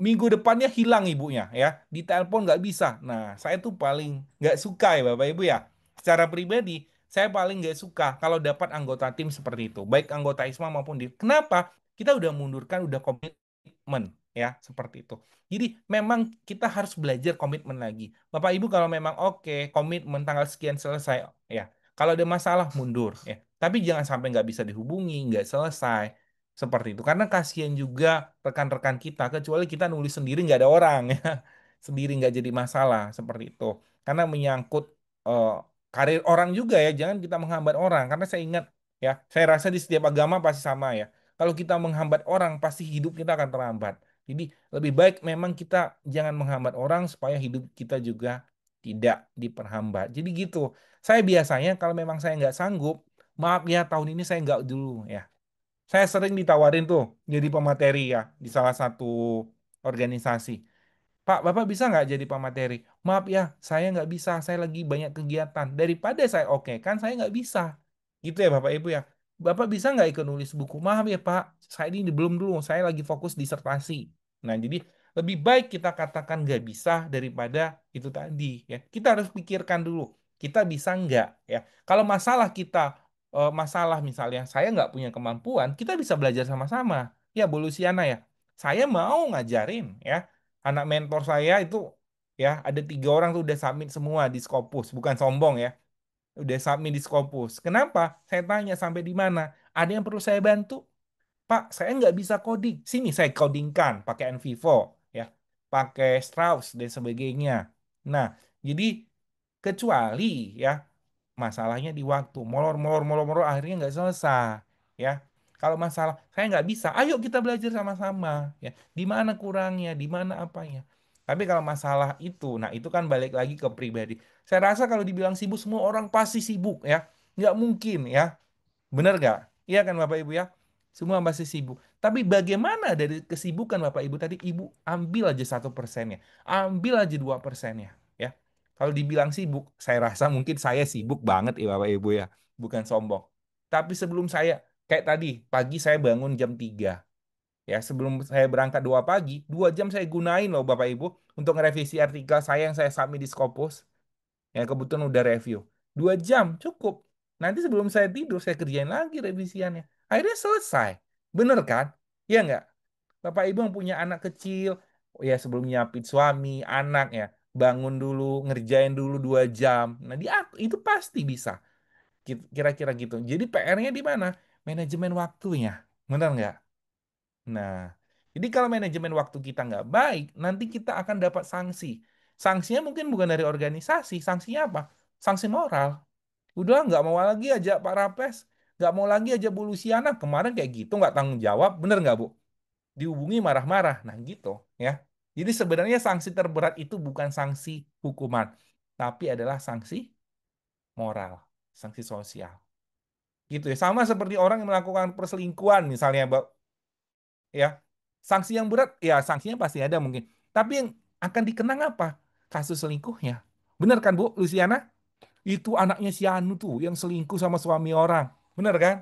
minggu depannya hilang ibunya ya, ditelepon nggak bisa. Nah, saya tuh paling nggak suka ya Bapak Ibu ya. Secara pribadi, saya paling nggak suka kalau dapat anggota tim seperti itu, baik anggota ISMA maupun di. Kenapa? Kita udah mundurkan, udah komitmen ya seperti itu. Jadi memang kita harus belajar komitmen lagi. Bapak Ibu kalau memang oke komitmen tanggal sekian selesai ya. Kalau ada masalah mundur ya. Tapi jangan sampai nggak bisa dihubungi, nggak selesai. Seperti itu. Karena kasihan juga rekan-rekan kita, kecuali kita nulis sendiri nggak ada orang ya. Sendiri nggak jadi masalah seperti itu. Karena menyangkut eh, karir orang juga ya, jangan kita menghambat orang. Karena saya ingat ya, saya rasa di setiap agama pasti sama ya. Kalau kita menghambat orang, pasti hidup kita akan terhambat. Jadi lebih baik memang kita jangan menghambat orang supaya hidup kita juga tidak diperhambat. Jadi gitu. Saya biasanya kalau memang saya nggak sanggup, maaf ya tahun ini saya nggak dulu ya. Saya sering ditawarin tuh jadi pemateri ya di salah satu organisasi. Pak, Bapak bisa nggak jadi pemateri? Maaf ya, saya nggak bisa. Saya lagi banyak kegiatan. Daripada saya oke kan, saya nggak bisa. Gitu ya Bapak Ibu ya. Bapak bisa nggak ikut nulis buku? Maaf ya Pak, saya ini belum dulu. Saya lagi fokus disertasi. Nah, jadi lebih baik kita katakan nggak bisa daripada itu tadi. Ya, kita harus pikirkan dulu. Kita bisa nggak ya. Kalau masalah kita, masalah misalnya saya nggak punya kemampuan, kita bisa belajar sama-sama. Ya, Bu Luciana ya. Saya mau ngajarin ya anak mentor saya itu ya ada 3 orang tuh udah submit semua di Scopus, bukan sombong ya, udah submit di Scopus. Kenapa? Saya tanya sampai di mana? Ada yang perlu saya bantu? Pak, saya nggak bisa coding. Sini saya codingkan pakai NVivo ya, pakai Strauss dan sebagainya. Nah, jadi kecuali ya masalahnya di waktu molor molor molor molor akhirnya nggak selesai ya. Kalau masalah saya nggak bisa, ayo kita belajar sama-sama ya, di mana kurangnya, di mana apanya. Tapi kalau masalah itu, nah itu kan balik lagi ke pribadi. Saya rasa kalau dibilang sibuk, semua orang pasti sibuk ya, nggak mungkin ya. Benar nggak? Iya kan Bapak Ibu ya? Semua masih sibuk. Tapi bagaimana dari kesibukan Bapak Ibu tadi, Ibu ambil aja 1%-nya, ambil aja 2%-nya, ya. Kalau dibilang sibuk, saya rasa mungkin saya sibuk banget ya Bapak Ibu ya, bukan sombong. Tapi sebelum saya, kayak tadi, pagi saya bangun jam 3, ya. Sebelum saya berangkat 2 pagi, 2 jam saya gunain loh Bapak Ibu untuk ngerevisi artikel saya yang saya submit di Scopus. Ya kebetulan udah review. 2 jam cukup. Nanti sebelum saya tidur, saya kerjain lagi revisiannya. Akhirnya selesai. Bener kan? Ya nggak? Bapak Ibu yang punya anak kecil, ya sebelum nyiapin suami, anak ya, bangun dulu, ngerjain dulu 2 jam. Nah, itu pasti bisa. Kira-kira gitu. Jadi PR-nya di mana? Manajemen waktunya. Bener nggak? Nah, jadi kalau manajemen waktu kita nggak baik, nanti kita akan dapat sanksi. Sanksinya mungkin bukan dari organisasi, sanksinya apa? Sanksi moral. Udah nggak mau lagi aja Pak Rapes, nggak mau lagi aja Bu Luciana, kemarin kayak gitu nggak tanggung jawab, bener nggak Bu? Dihubungi marah-marah, nah gitu ya. Jadi sebenarnya sanksi terberat itu bukan sanksi hukuman, tapi adalah sanksi moral, sanksi sosial. Gitu ya, sama seperti orang yang melakukan perselingkuhan misalnya, ya. Sanksi yang berat, ya sanksinya pasti ada mungkin. Tapi yang akan dikenang apa? Kasus selingkuhnya. Benar kan Bu Luciana? Itu anaknya si Anu tuh yang selingkuh sama suami orang. Benar kan?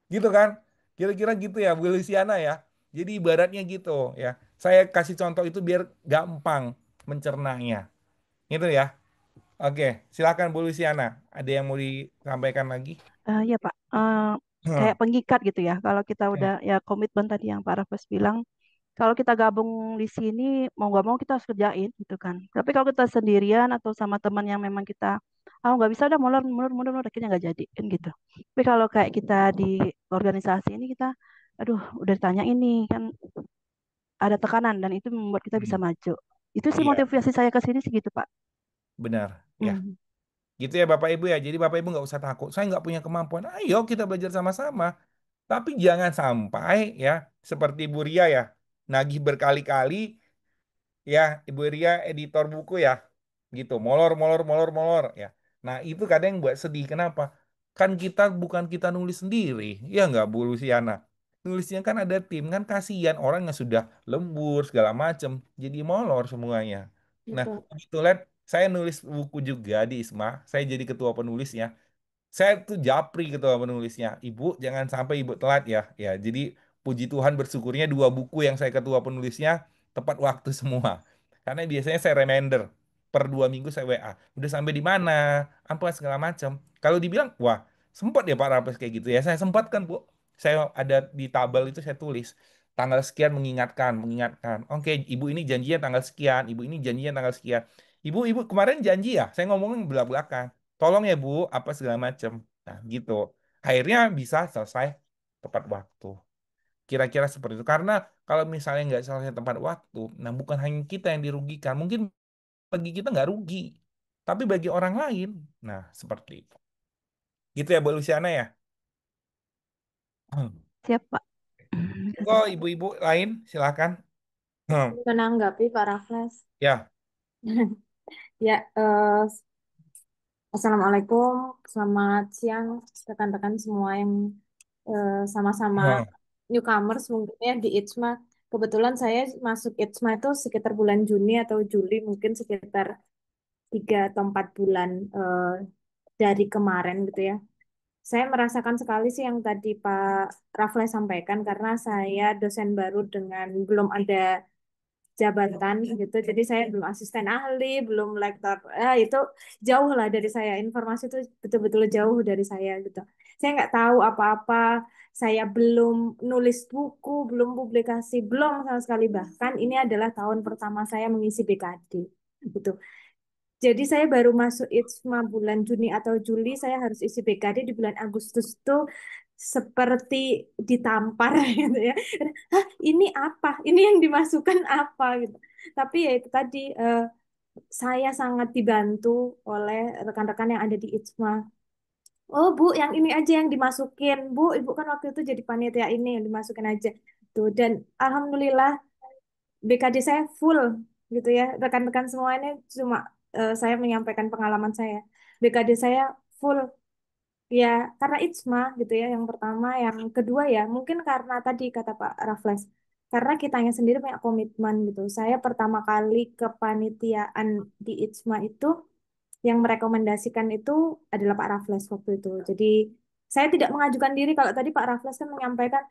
Gitu kan? Kira-kira gitu ya Bu Luciana ya. Jadi ibaratnya gitu ya. Saya kasih contoh itu biar gampang mencernanya. Gitu ya. Oke, silakan Bu Luciana. Ada yang mau disampaikan lagi? Ya Pak, kayak pengikat gitu ya. Kalau kita udah Ya. ya komitmen tadi yang Pak Rafes bilang, kalau kita gabung di sini mau nggak mau kita harus kerjain gitu kan. Tapi kalau kita sendirian atau sama teman yang memang kita nggak bisa udah molor molor molor molor, akhirnya nggak jadi kan gitu. Tapi kalau kayak kita di organisasi ini kita, aduh udah ditanya ini kan ada tekanan dan itu membuat kita bisa Hmm. maju. Itu sih Iya, motivasi saya ke sini sih gitu Pak. benar. Ya. Hmm. Gitu ya Bapak Ibu ya. Jadi Bapak Ibu nggak usah takut. Saya nggak punya kemampuan. Ayo kita belajar sama-sama. Tapi jangan sampai ya seperti Bu Ria ya. Nagih berkali-kali ya, Ibu Ria editor buku ya. Gitu. Molor, molor, molor, molor ya. Nah itu kadang yang buat sedih. Kenapa? Kan kita bukan kita nulis sendiri. Ya nggak Bu Luciana? Nulisnya kan ada tim. Kan kasihan orang yang sudah lembur segala macem. Jadi molor semuanya. Nah Betul. kebetulan saya nulis buku juga di ISMA. Saya jadi ketua penulisnya. Saya tuh japri ketua penulisnya. Ibu jangan sampai ibu telat ya. Ya, jadi puji Tuhan bersyukurnya 2 buku yang saya ketua penulisnya tepat waktu semua. Karena biasanya saya reminder per 2 minggu saya WA. Udah sampai di mana? Apa segala macam. Kalau dibilang, wah sempat ya Pak Rapes kayak gitu ya. Saya sempat kan Bu. Saya ada di tabel itu saya tulis tanggal sekian mengingatkan, mengingatkan. Oke, ibu ini janjinya tanggal sekian, ibu ini janjinya tanggal sekian. Ibu kemarin janji ya, saya ngomongin belak-belakan tolong ya Bu, apa segala macam. Nah, gitu. Akhirnya bisa selesai tepat waktu. Kira-kira seperti itu. Karena kalau misalnya nggak selesai tepat waktu, nah bukan hanya kita yang dirugikan. Mungkin bagi kita nggak rugi, tapi bagi orang lain, nah seperti itu. Gitu ya Bu Luciana ya. Siap Pak. Kok ibu-ibu lain, silakan. Menanggapi Pak Raffles. Ya. Ya, Assalamualaikum, selamat siang rekan-rekan semua yang sama-sama newcomers mungkin ya di ITSMA. kebetulan saya masuk ITSMA itu sekitar bulan Juni atau Juli, mungkin sekitar 3 atau 4 bulan dari kemarin gitu ya. Saya merasakan sekali sih yang tadi Pak Rafle sampaikan karena saya dosen baru dengan belum ada jabatan gitu. Jadi saya belum asisten ahli, belum lektor. Itu jauh lah dari saya. Informasi itu betul-betul jauh dari saya gitu. Saya nggak tahu apa-apa. Saya belum nulis buku, belum publikasi, belum sama sekali. Bahkan ini adalah tahun pertama saya mengisi BKD gitu. Jadi saya baru masuk ITSMA bulan Juni atau Juli, saya harus isi BKD di bulan Agustus itu seperti ditampar gitu ya. Hah, ini apa? Ini yang dimasukkan apa gitu. Tapi ya itu tadi saya sangat dibantu oleh rekan-rekan yang ada di ITSMA. Oh Bu, yang ini aja yang dimasukin. Bu, Ibu kan waktu itu jadi panitia ini yang dimasukin aja. Tuh, dan Alhamdulillah BKD saya full gitu ya. Rekan-rekan semua ini cuma saya menyampaikan pengalaman saya. BKD saya full ya karena ITSMA gitu ya. Yang pertama, yang kedua ya mungkin karena tadi kata Pak Raffles. Karena kitanya sendiri punya komitmen gitu. Saya pertama kali kepanitiaan di ITSMA itu yang merekomendasikan itu adalah Pak Raffles waktu itu. Jadi saya tidak mengajukan diri. Kalau tadi Pak Raffles kan menyampaikan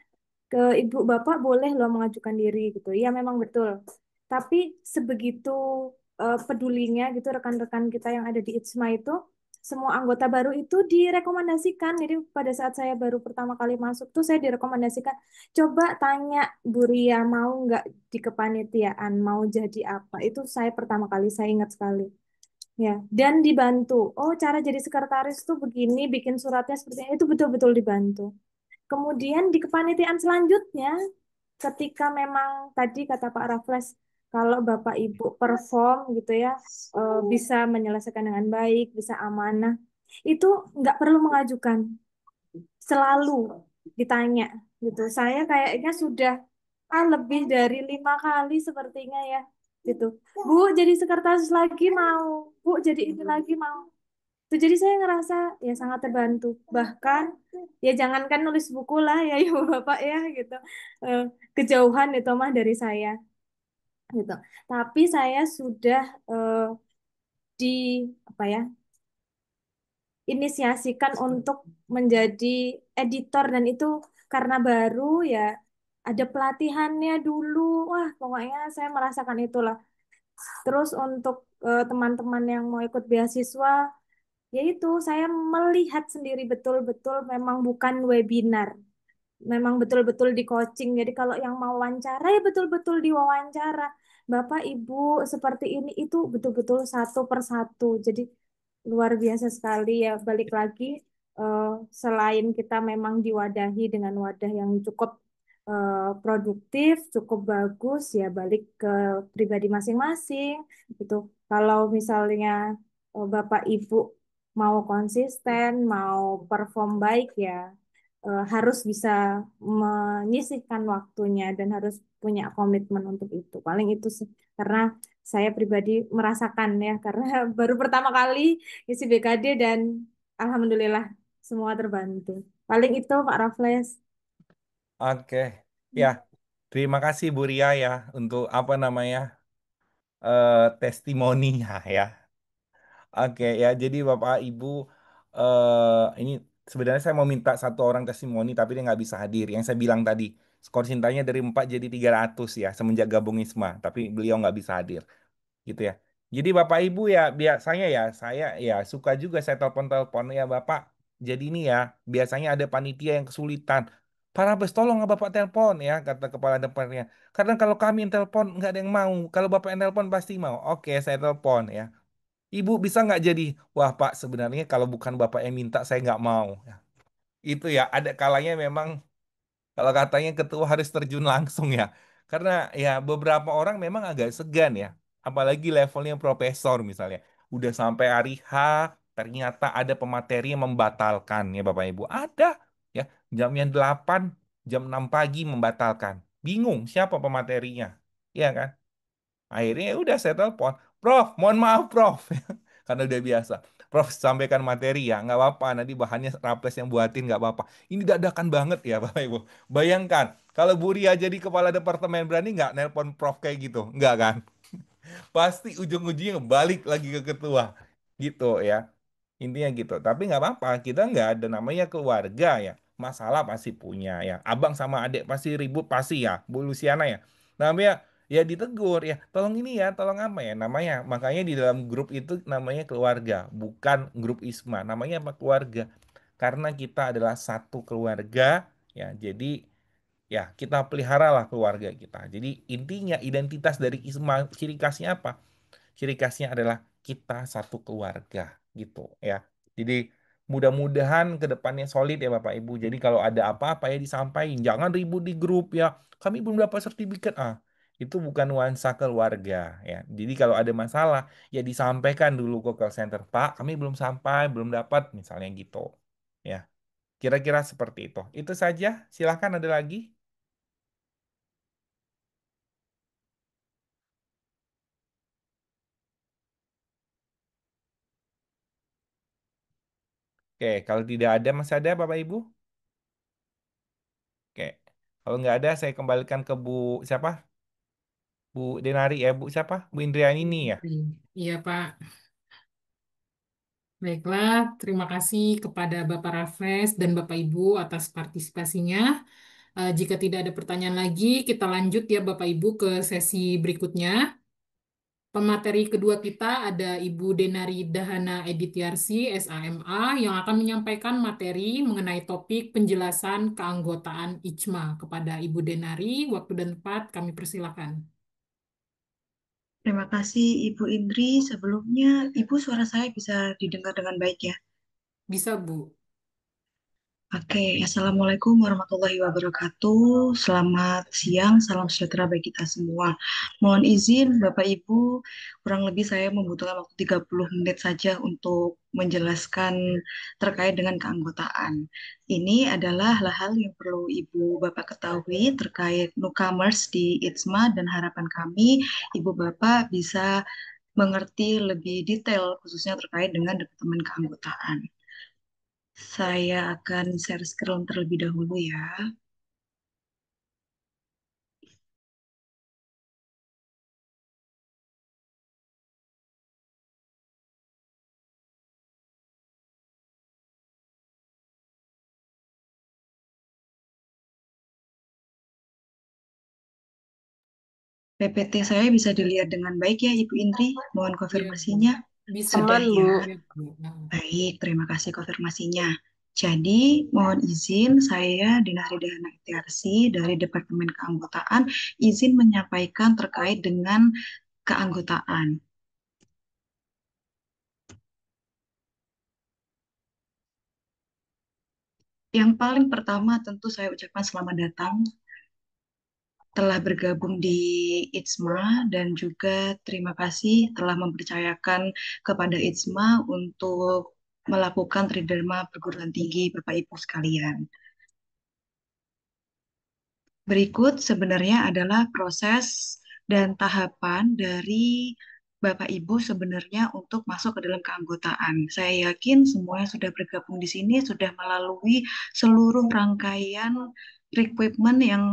ke ibu bapak boleh loh mengajukan diri gitu. Iya memang betul. Tapi sebegitu pedulinya gitu rekan-rekan kita yang ada di ITSMA itu semua anggota baru itu direkomendasikan. Jadi pada saat saya baru pertama kali masuk tuh saya direkomendasikan coba tanya Bu Ria mau nggak di kepanitiaan, mau jadi apa. Itu saya pertama kali saya ingat sekali. Ya, dan dibantu. Oh, cara jadi sekretaris tuh begini, bikin suratnya seperti ini. Itu betul-betul dibantu. Kemudian di kepanitiaan selanjutnya, ketika memang tadi kata Pak Raffles, kalau Bapak Ibu perform gitu ya, bisa menyelesaikan dengan baik, bisa amanah, itu nggak perlu mengajukan, selalu ditanya gitu. Saya kayaknya sudah lebih dari 5 kali sepertinya ya, gitu. Bu, jadi sekretaris lagi mau, Bu, jadi ini lagi mau. Tuh, jadi saya ngerasa ya sangat terbantu. Bahkan ya jangankan nulis buku lah ya ibu bapak ya gitu. Eh, Kejauhan itu mah dari saya gitu. Tapi saya sudah di apa ya inisiasikan untuk menjadi editor dan itu karena baru ya ada pelatihannya dulu. Wah pokoknya saya merasakan itulah. Terus untuk teman-teman yang mau ikut beasiswa yaitu saya melihat sendiri betul-betul memang bukan webinar, memang betul-betul di coaching. Jadi kalau yang mau wawancara ya betul-betul diwawancara. Bapak, Ibu seperti ini itu betul-betul satu persatu. Jadi luar biasa sekali ya. Balik lagi eh, selain kita memang diwadahi dengan wadah yang cukup produktif, cukup bagus ya balik ke pribadi masing-masing gitu. Kalau misalnya Bapak Ibu mau konsisten, mau perform baik ya harus bisa menyisihkan waktunya dan harus punya komitmen untuk itu. Paling itu sih karena saya pribadi merasakan ya karena baru pertama kali isi BKD dan alhamdulillah semua terbantu. Paling itu Pak Raffles. Oke, ya. Terima kasih Bu Ria ya untuk apa namanya testimoninya ya. Oke ya, jadi Bapak Ibu ini sebenarnya saya mau minta satu orang testimoni tapi dia nggak bisa hadir. Yang saya bilang tadi skor cintanya dari 4 jadi 300 ya semenjak gabung ISMA, tapi beliau nggak bisa hadir gitu ya. Jadi Bapak Ibu ya biasanya ya saya ya suka juga saya telepon-telepon ya Bapak. Jadi ini ya biasanya ada panitia yang kesulitan. Para bes tolong nggak Bapak telepon ya kata kepala departemennya. Karena kalau kami yang telepon nggak ada yang mau. Kalau Bapak yang telepon pasti mau. Oke saya telepon ya. Ibu bisa nggak jadi? Wah Pak sebenarnya kalau bukan Bapak yang minta saya nggak mau. Ya, itu ya ada kalanya memang kalau katanya ketua harus terjun langsung ya. Karena ya beberapa orang memang agak segan ya. Apalagi levelnya profesor misalnya. Udah sampai hari H, ternyata ada pemateri yang membatalkan ya Bapak Ibu. Ada ya, jamnya 8, jam 6 pagi membatalkan. Bingung siapa pematerinya. Iya kan? Akhirnya ya udah saya telepon, Prof, mohon maaf Prof, karena udah biasa. Prof sampaikan materi ya, nggak apa-apa. Nanti bahannya Raples yang buatin nggak apa-apa. Ini dadakan banget ya Bapak Ibu. Bayangkan Kalau Bu Ria jadi kepala departemen berani nggak nelpon Prof kayak gitu? Nggak kan? Pasti ujung-ujungnya balik lagi ke ketua gitu ya, intinya gitu. Tapi nggak apa-apa, kita nggak ada namanya keluarga ya, masalah pasti punya ya, abang sama adik pasti ribut pasti ya, Bu Luciana ya, namanya ya ditegur ya, tolong ini ya, tolong apa ya namanya. Makanya di dalam grup itu namanya keluarga, bukan grup Isma, namanya apa, keluarga, karena kita adalah satu keluarga ya. Jadi ya kita peliharalah keluarga kita. Jadi intinya identitas dari Isma, ciri khasnya apa? Ciri khasnya adalah kita satu keluarga gitu ya. Jadi mudah-mudahan ke depannya solid ya Bapak Ibu. Jadi kalau ada apa-apa ya disampaikan, jangan ribut di grup ya. Kami belum dapat sertifikat. Itu bukan nuansa keluarga ya. Jadi kalau ada masalah ya disampaikan dulu ke call center, Pak, kami belum sampai, belum dapat misalnya gitu. Ya, kira-kira seperti itu. Itu saja. Silahkan ada lagi. Oke, kalau tidak ada masih ada Bapak Ibu? Oke. Kalau nggak ada, saya kembalikan ke Bu siapa? Bu Denari ya, Bu siapa? Bu Indriani ini ya. Iya, Pak. Baiklah, terima kasih kepada Bapak Rafles dan Bapak Ibu atas partisipasinya. Jika tidak ada pertanyaan lagi, kita lanjut ya Bapak Ibu ke sesi berikutnya. Pemateri kedua kita ada Ibu Denari Dahana Edityarsi, SAMA, yang akan menyampaikan materi mengenai topik penjelasan keanggotaan IJMA. Kepada Ibu Denari, waktu dan tempat kami persilakan. Terima kasih Ibu Indri. Sebelumnya, Ibu suara saya bisa didengar dengan baik ya? Bisa, Bu. Oke, Assalamualaikum warahmatullahi wabarakatuh. Selamat siang, salam sejahtera bagi kita semua. Mohon izin Bapak Ibu, kurang lebih saya membutuhkan waktu 30 menit saja untuk menjelaskan terkait dengan keanggotaan. Ini adalah hal-hal yang perlu Ibu Bapak ketahui terkait newcomers di ITSMA dan harapan kami Ibu Bapak bisa mengerti lebih detail khususnya terkait dengan Departemen Keanggotaan. Saya akan share screen terlebih dahulu ya. PPT saya bisa dilihat dengan baik ya Ibu Indri. Mohon Iya, Bu. konfirmasinya. Bisa, Sudah Aman, Bu. ya. Iya, Bu. Nah, Baik, terima kasih konfirmasinya. Jadi, mohon izin saya Dinari Dahana Itiarsi dari Departemen Keanggotaan izin menyampaikan terkait dengan keanggotaan. Yang paling pertama tentu saya ucapkan selamat datang telah bergabung di ITSMA dan juga terima kasih telah mempercayakan kepada ITSMA untuk melakukan Tridharma perguruan tinggi Bapak Ibu sekalian. Berikut sebenarnya adalah proses dan tahapan dari Bapak Ibu sebenarnya untuk masuk ke dalam keanggotaan. Saya yakin semuanya sudah bergabung di sini, sudah melalui seluruh rangkaian requirement yang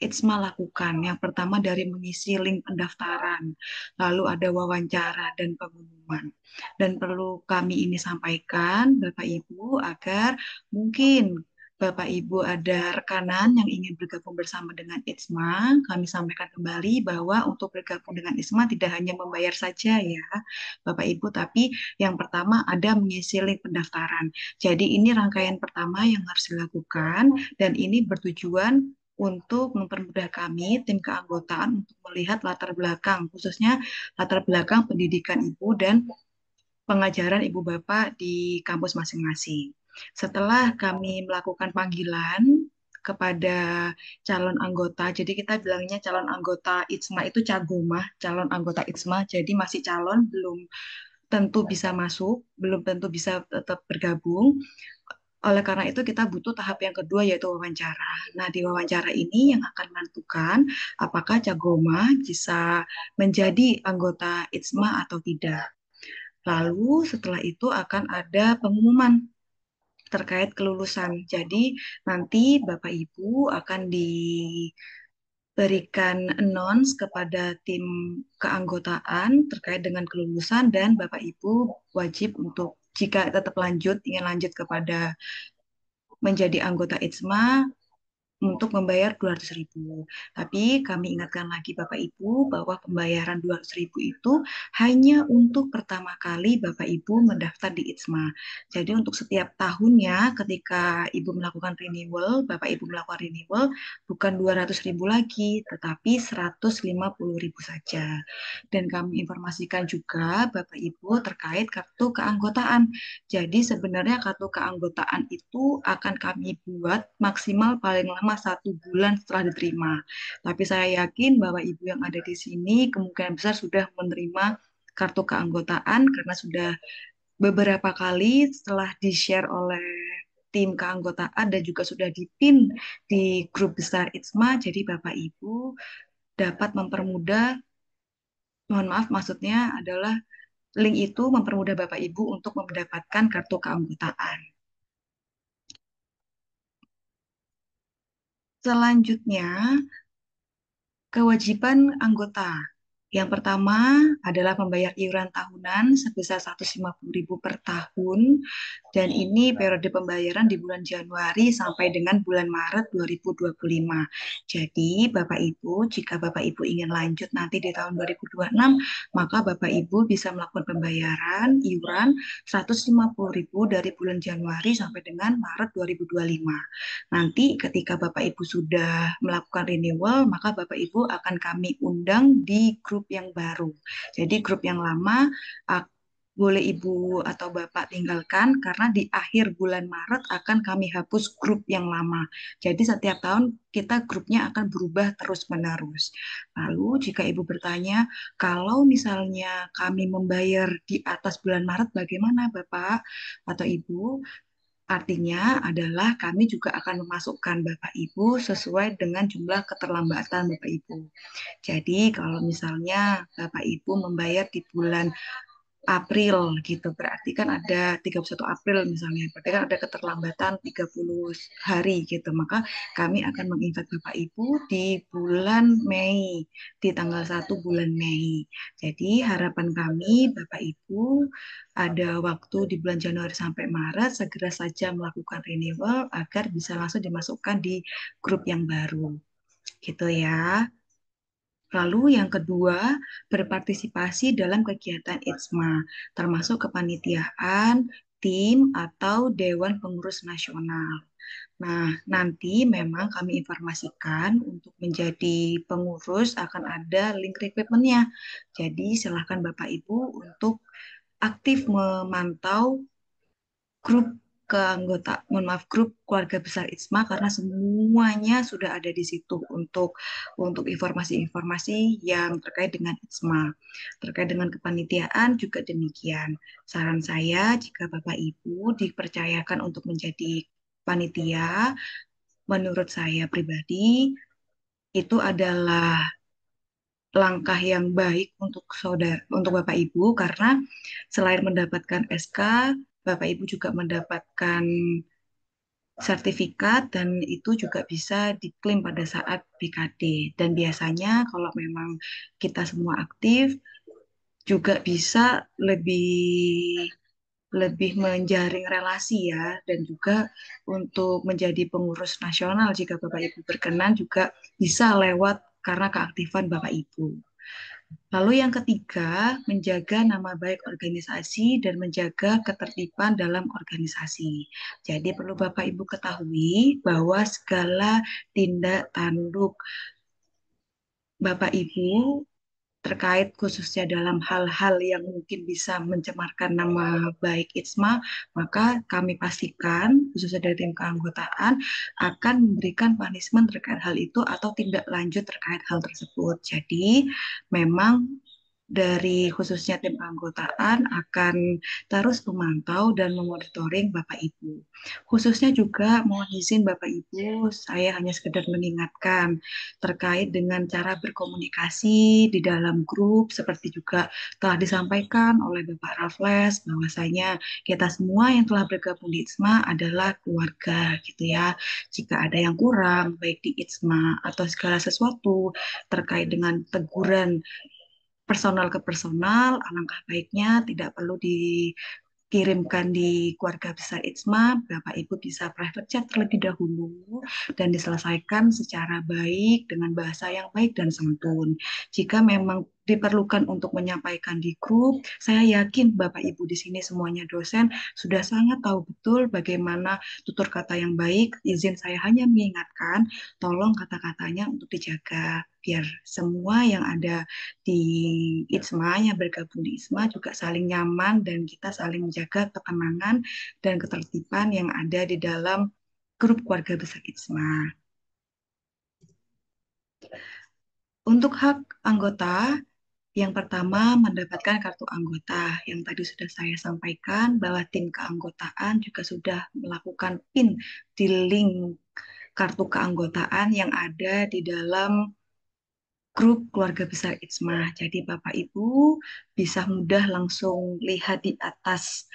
ITSMA lakukan. Yang pertama dari mengisi link pendaftaran, lalu ada wawancara dan pengumuman. Dan perlu kami ini sampaikan, Bapak Ibu, agar mungkin Bapak Ibu ada rekanan yang ingin bergabung bersama dengan ITSMA, kami sampaikan kembali bahwa untuk bergabung dengan ITSMA tidak hanya membayar saja ya Bapak Ibu, tapi yang pertama ada mengisi link pendaftaran. Jadi ini rangkaian pertama yang harus dilakukan dan ini bertujuan untuk mempermudah kami, tim keanggotaan, untuk melihat latar belakang, khususnya latar belakang pendidikan Ibu dan pengajaran Ibu Bapak di kampus masing-masing. Setelah kami melakukan panggilan kepada calon anggota, jadi kita bilangnya calon anggota ITSMA itu cagumah, calon anggota ITSMA, jadi masih calon, belum tentu bisa masuk, belum tentu bisa tetap bergabung. Oleh karena itu kita butuh tahap yang kedua yaitu wawancara. Nah, di wawancara ini yang akan menentukan apakah cagumah bisa menjadi anggota ITSMA atau tidak. Lalu setelah itu akan ada pengumuman terkait kelulusan. Jadi nanti Bapak Ibu akan diberikan announce kepada tim keanggotaan terkait dengan kelulusan dan Bapak Ibu wajib untuk jika tetap ingin lanjut kepada menjadi anggota ITSMA untuk membayar 200.000. Tapi kami ingatkan lagi Bapak Ibu bahwa pembayaran 200.000 itu hanya untuk pertama kali Bapak Ibu mendaftar di ITSMA. Jadi untuk setiap tahunnya ketika Ibu melakukan renewal, Bapak Ibu melakukan renewal bukan 200.000 lagi, tetapi 150.000 saja. Dan kami informasikan juga Bapak Ibu terkait kartu keanggotaan. Jadi sebenarnya kartu keanggotaan itu akan kami buat maksimal paling lama 1 bulan setelah diterima. Tapi saya yakin Bapak Ibu yang ada di sini kemungkinan besar sudah menerima kartu keanggotaan karena sudah beberapa kali setelah di-share oleh tim keanggotaan dan juga sudah dipin di grup besar ITSMA. Jadi Bapak Ibu dapat mempermudah, mohon maaf maksudnya adalah link itu mempermudah Bapak Ibu untuk mendapatkan kartu keanggotaan. Selanjutnya, kewajiban anggota. Yang pertama adalah membayar iuran tahunan sebesar 150.000 per tahun dan ini periode pembayaran di bulan Januari sampai dengan bulan Maret 2025. Jadi Bapak Ibu, jika Bapak Ibu ingin lanjut nanti di tahun 2026, maka Bapak Ibu bisa melakukan pembayaran iuran 150.000 dari bulan Januari sampai dengan Maret 2025. Nanti ketika Bapak Ibu sudah melakukan renewal, maka Bapak Ibu akan kami undang di grup yang baru. Jadi grup yang lama boleh Ibu atau Bapak tinggalkan karena di akhir bulan Maret akan kami hapus grup yang lama. Jadi setiap tahun kita grupnya akan berubah terus-menerus. Lalu jika Ibu bertanya, kalau misalnya kami membayar di atas bulan Maret bagaimana Bapak atau Ibu? Artinya adalah kami juga akan memasukkan Bapak Ibu sesuai dengan jumlah keterlambatan Bapak Ibu. Jadi kalau misalnya Bapak Ibu membayar di bulan April gitu, berarti kan ada 31 April misalnya, berarti kan ada keterlambatan 30 hari gitu, maka kami akan menginvite Bapak Ibu di bulan Mei, di tanggal 1 bulan Mei. Jadi harapan kami Bapak Ibu ada waktu di bulan Januari sampai Maret, segera saja melakukan renewal agar bisa langsung dimasukkan di grup yang baru. Gitu ya. Lalu yang kedua, berpartisipasi dalam kegiatan ITSMA, termasuk kepanitiaan, tim, atau Dewan Pengurus Nasional. Nah, nanti memang kami informasikan untuk menjadi pengurus akan ada link rekrutmennya. Jadi silahkan Bapak Ibu untuk aktif memantau grup grup keluarga besar ITSMA karena semuanya sudah ada di situ untuk informasi-informasi yang terkait dengan ITSMA. Terkait dengan kepanitiaan juga demikian. Saran saya jika Bapak Ibu dipercayakan untuk menjadi panitia, menurut saya pribadi itu adalah langkah yang baik untuk Bapak Ibu karena selain mendapatkan SK, Bapak Ibu juga mendapatkan sertifikat dan itu juga bisa diklaim pada saat BKD. Dan biasanya kalau memang kita semua aktif juga bisa lebih menjaring relasi ya dan juga untuk menjadi pengurus nasional jika Bapak Ibu berkenan juga bisa lewat karena keaktifan Bapak Ibu. Lalu yang ketiga, menjaga nama baik organisasi dan menjaga ketertiban dalam organisasi. Jadi perlu Bapak Ibu ketahui bahwa segala tindak tanduk Bapak Ibu terkait khususnya dalam hal-hal yang mungkin bisa mencemarkan nama baik ITSMA, maka kami pastikan khususnya dari tim keanggotaan akan memberikan punishment terkait hal itu atau tindak lanjut terkait hal tersebut. Jadi memang dari khususnya tim keanggotaan akan terus memantau dan memonitoring Bapak Ibu. Khususnya juga mohon izin Bapak Ibu, saya hanya sekedar mengingatkan terkait dengan cara berkomunikasi di dalam grup seperti juga telah disampaikan oleh Bapak Raffles bahwasanya kita semua yang telah bergabung di ITSMA adalah keluarga gitu ya. Jika ada yang kurang baik di ITSMA atau segala sesuatu terkait dengan teguran personal ke personal, alangkah baiknya tidak perlu dikirimkan di keluarga besar ITSMA, Bapak Ibu bisa private chat terlebih dahulu dan diselesaikan secara baik dengan bahasa yang baik dan santun. Jika memang diperlukan untuk menyampaikan di grup, saya yakin Bapak Ibu di sini semuanya dosen sudah sangat tahu betul bagaimana tutur kata yang baik. Izin saya hanya mengingatkan, tolong kata-katanya untuk dijaga biar semua yang ada di ITSMA yang bergabung di ITSMA juga saling nyaman dan kita saling menjaga ketenangan dan ketertiban yang ada di dalam grup keluarga besar ITSMA. Untuk hak anggota, yang pertama mendapatkan kartu anggota. Yang tadi sudah saya sampaikan bahwa tim keanggotaan juga sudah melakukan PIN di link kartu keanggotaan yang ada di dalam grup keluarga besar ITSMA. Jadi Bapak Ibu bisa mudah langsung lihat di atas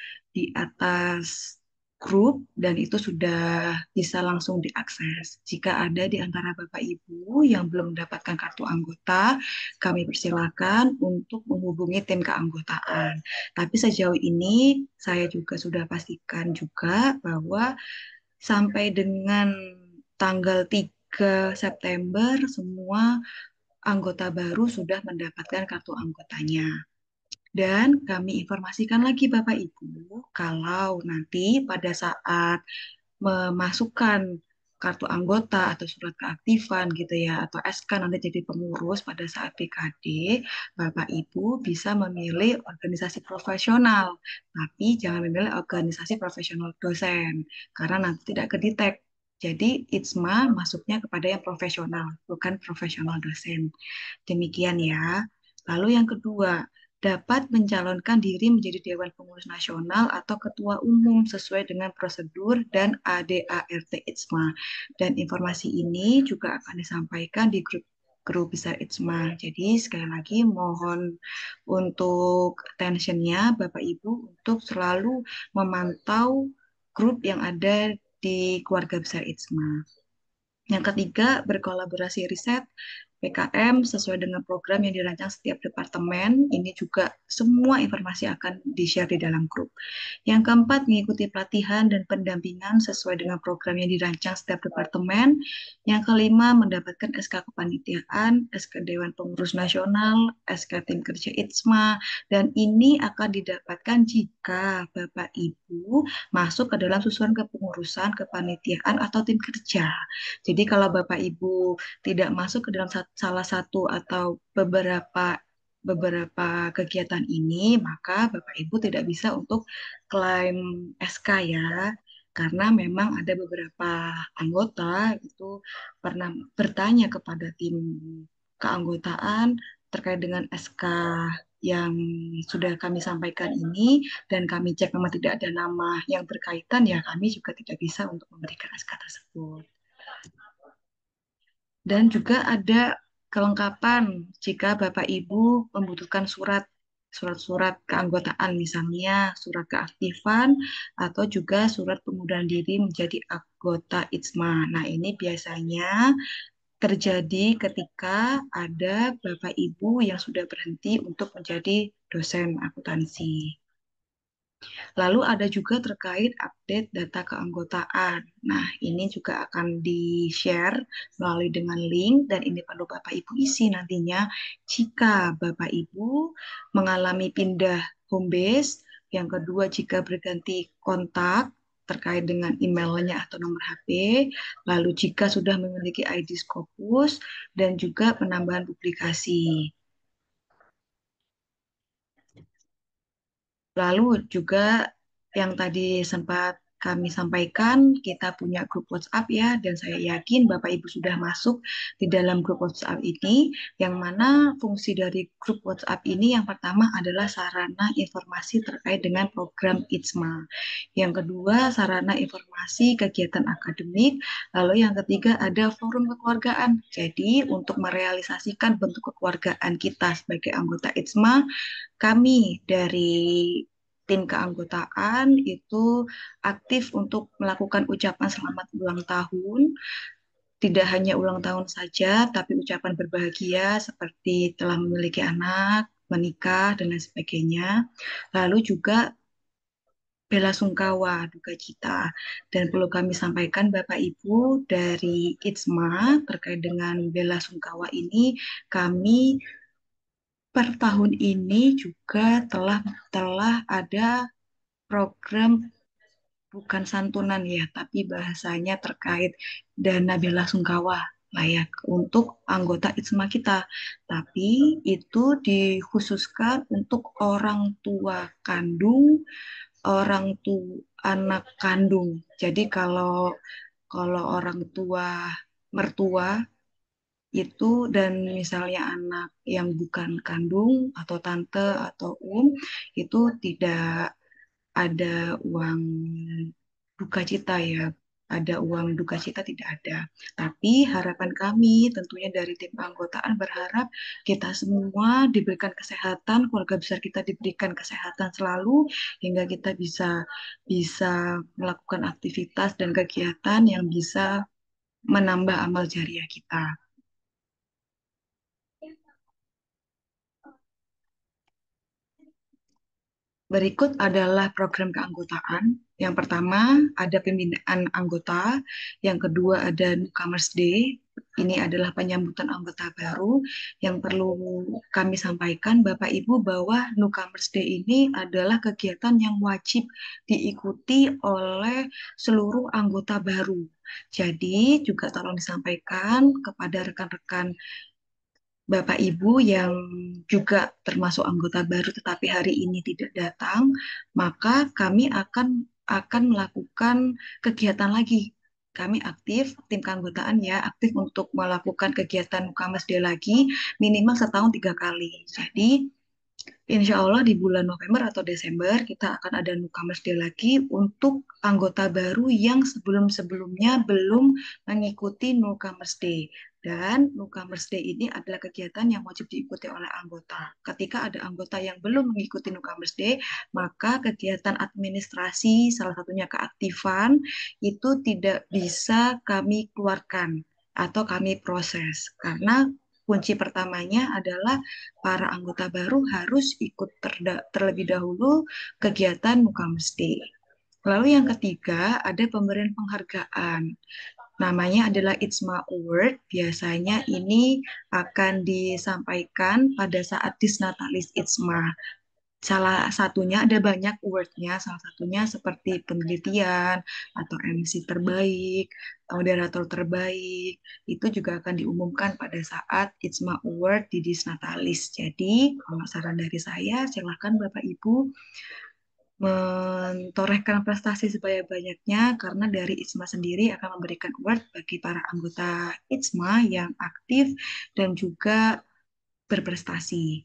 grup dan itu sudah bisa langsung diakses. Jika ada di antara Bapak Ibu yang belum mendapatkan kartu anggota, kami persilakan untuk menghubungi tim keanggotaan. Tapi sejauh ini saya juga sudah pastikan juga bahwa sampai dengan tanggal 3 September semua anggota baru sudah mendapatkan kartu anggotanya. Dan kami informasikan lagi Bapak Ibu, kalau nanti pada saat memasukkan kartu anggota atau surat keaktifan gitu ya, atau SK nanti jadi pengurus pada saat PKD, Bapak Ibu bisa memilih organisasi profesional, tapi jangan memilih organisasi profesional dosen, karena nanti tidak kedetek. Jadi ITSMA masuknya kepada yang profesional, bukan profesional dosen. Demikian ya. Lalu yang kedua, dapat mencalonkan diri menjadi Dewan Pengurus Nasional atau Ketua Umum sesuai dengan prosedur dan ADART ITSMA. Dan informasi ini juga akan disampaikan di grup besar ITSMA. Jadi sekali lagi mohon untuk attention-nya Bapak Ibu untuk selalu memantau grup yang ada di keluarga besar ITSMA. Yang ketiga, berkolaborasi riset PKM sesuai dengan program yang dirancang setiap departemen. Ini juga semua informasi akan di-share di dalam grup. Yang keempat, mengikuti pelatihan dan pendampingan sesuai dengan program yang dirancang setiap departemen. Yang kelima, mendapatkan SK kepanitiaan, SK Dewan Pengurus Nasional, SK Tim Kerja ITSMA, dan ini akan didapatkan jika Bapak Ibu masuk ke dalam susunan kepengurusan, kepanitiaan, atau tim kerja. Jadi kalau Bapak Ibu tidak masuk ke dalam salah satu atau beberapa kegiatan ini, maka Bapak Ibu tidak bisa untuk klaim SK ya. Karena memang ada beberapa anggota itu pernah bertanya kepada tim keanggotaan terkait dengan SK yang sudah kami sampaikan ini dan kami cek memang tidak ada nama yang berkaitan, ya kami juga tidak bisa untuk memberikan SK tersebut. Dan juga ada kelengkapan jika Bapak Ibu membutuhkan surat-surat keanggotaan, misalnya surat keaktifan atau juga surat pengunduran diri menjadi anggota ITSMA. Nah, ini biasanya terjadi ketika ada Bapak Ibu yang sudah berhenti untuk menjadi dosen akuntansi. Lalu ada juga terkait update data keanggotaan. Nah, ini juga akan di-share melalui dengan link dan ini perlu Bapak Ibu isi nantinya jika Bapak Ibu mengalami pindah home base. Yang kedua, jika berganti kontak terkait dengan emailnya atau nomor HP, lalu jika sudah memiliki ID Scopus, dan juga penambahan publikasi. Lalu juga yang tadi sempat kami sampaikan kita punya grup WhatsApp ya, dan saya yakin Bapak Ibu sudah masuk di dalam grup WhatsApp ini, yang mana fungsi dari grup WhatsApp ini yang pertama adalah sarana informasi terkait dengan program ITSMA. Yang kedua, sarana informasi kegiatan akademik. Lalu yang ketiga ada forum kekeluargaan. Jadi untuk merealisasikan bentuk kekeluargaan kita sebagai anggota ITSMA, kami dari tim keanggotaan itu aktif untuk melakukan ucapan selamat ulang tahun, tidak hanya ulang tahun saja, tapi ucapan berbahagia seperti telah memiliki anak, menikah, dan lain sebagainya. Lalu juga bela sungkawa, duka cita. Dan perlu kami sampaikan Bapak Ibu dari ITSMA terkait dengan bela sungkawa ini, kami per tahun ini juga telah ada program bukan santunan ya, tapi bahasanya terkait dana bela sungkawa layak untuk anggota ITSMA kita. Tapi itu dikhususkan untuk orang tua kandung, orang tua anak kandung. Jadi kalau kalau orang tua mertua itu dan misalnya anak yang bukan kandung atau tante atau itu tidak ada uang duka cita ya. Ada uang duka cita tidak ada. Tapi harapan kami tentunya dari tim keanggotaan berharap kita semua diberikan kesehatan, keluarga besar kita diberikan kesehatan selalu hingga kita bisa bisa melakukan aktivitas dan kegiatan yang bisa menambah amal jariah kita. Berikut adalah program keanggotaan. Yang pertama ada pembinaan anggota, yang kedua ada Newcomers Day. Ini adalah penyambutan anggota baru. Yang perlu kami sampaikan Bapak Ibu bahwa Newcomers Day ini adalah kegiatan yang wajib diikuti oleh seluruh anggota baru. Jadi juga tolong disampaikan kepada rekan-rekan Bapak Ibu yang juga termasuk anggota baru tetapi hari ini tidak datang, maka kami akan melakukan kegiatan lagi. Kami aktif, tim keanggotaan ya, aktif untuk melakukan kegiatan Mukamas Day lagi minimal setahun 3 kali. Jadi insya Allah di bulan November atau Desember kita akan ada Newcomers Day lagi untuk anggota baru yang sebelum-sebelumnya belum mengikuti Newcomers Day. Dan Newcomers Day ini adalah kegiatan yang wajib diikuti oleh anggota. Ketika ada anggota yang belum mengikuti Newcomers Day, maka kegiatan administrasi, salah satunya keaktifan, itu tidak bisa kami keluarkan atau kami proses. Karena kunci pertamanya adalah para anggota baru harus ikut terlebih dahulu kegiatan Muka Mesti. Lalu yang ketiga ada pemberian penghargaan. Namanya adalah ITSMA Award. Biasanya ini akan disampaikan pada saat Disnatalis ITSMA. Salah satunya ada banyak awardnya, salah satunya seperti penelitian atau MC terbaik, moderator terbaik, itu juga akan diumumkan pada saat ITSMA Award di Disnatalis. Jadi, kalau saran dari saya, silahkan Bapak Ibu mentorehkan prestasi sebanyak-banyaknya karena dari ITSMA sendiri akan memberikan award bagi para anggota ITSMA yang aktif dan juga berprestasi.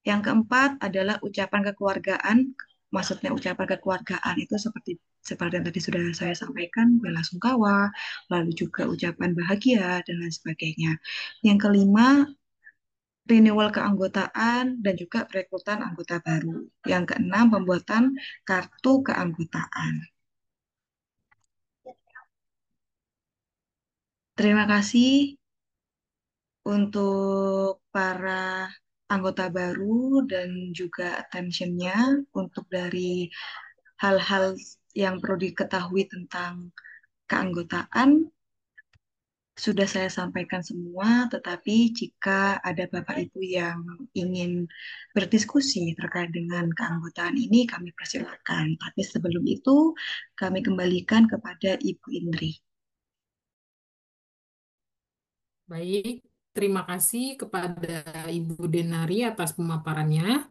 Yang keempat adalah ucapan kekeluargaan. Maksudnya ucapan kekeluargaan itu seperti yang tadi sudah saya sampaikan, bela sungkawa, lalu juga ucapan bahagia dan lain sebagainya. Yang kelima, renewal keanggotaan dan juga perekrutan anggota baru. Yang keenam, pembuatan kartu keanggotaan. Terima kasih untuk para anggota baru dan juga attention-nya untuk dari hal-hal yang perlu diketahui tentang keanggotaan sudah saya sampaikan semua, tetapi jika ada Bapak Ibu yang ingin berdiskusi terkait dengan keanggotaan ini, kami persilakan. Tapi sebelum itu, kami kembalikan kepada Ibu Indri. Baik, terima kasih kepada Ibu Denari atas pemaparannya.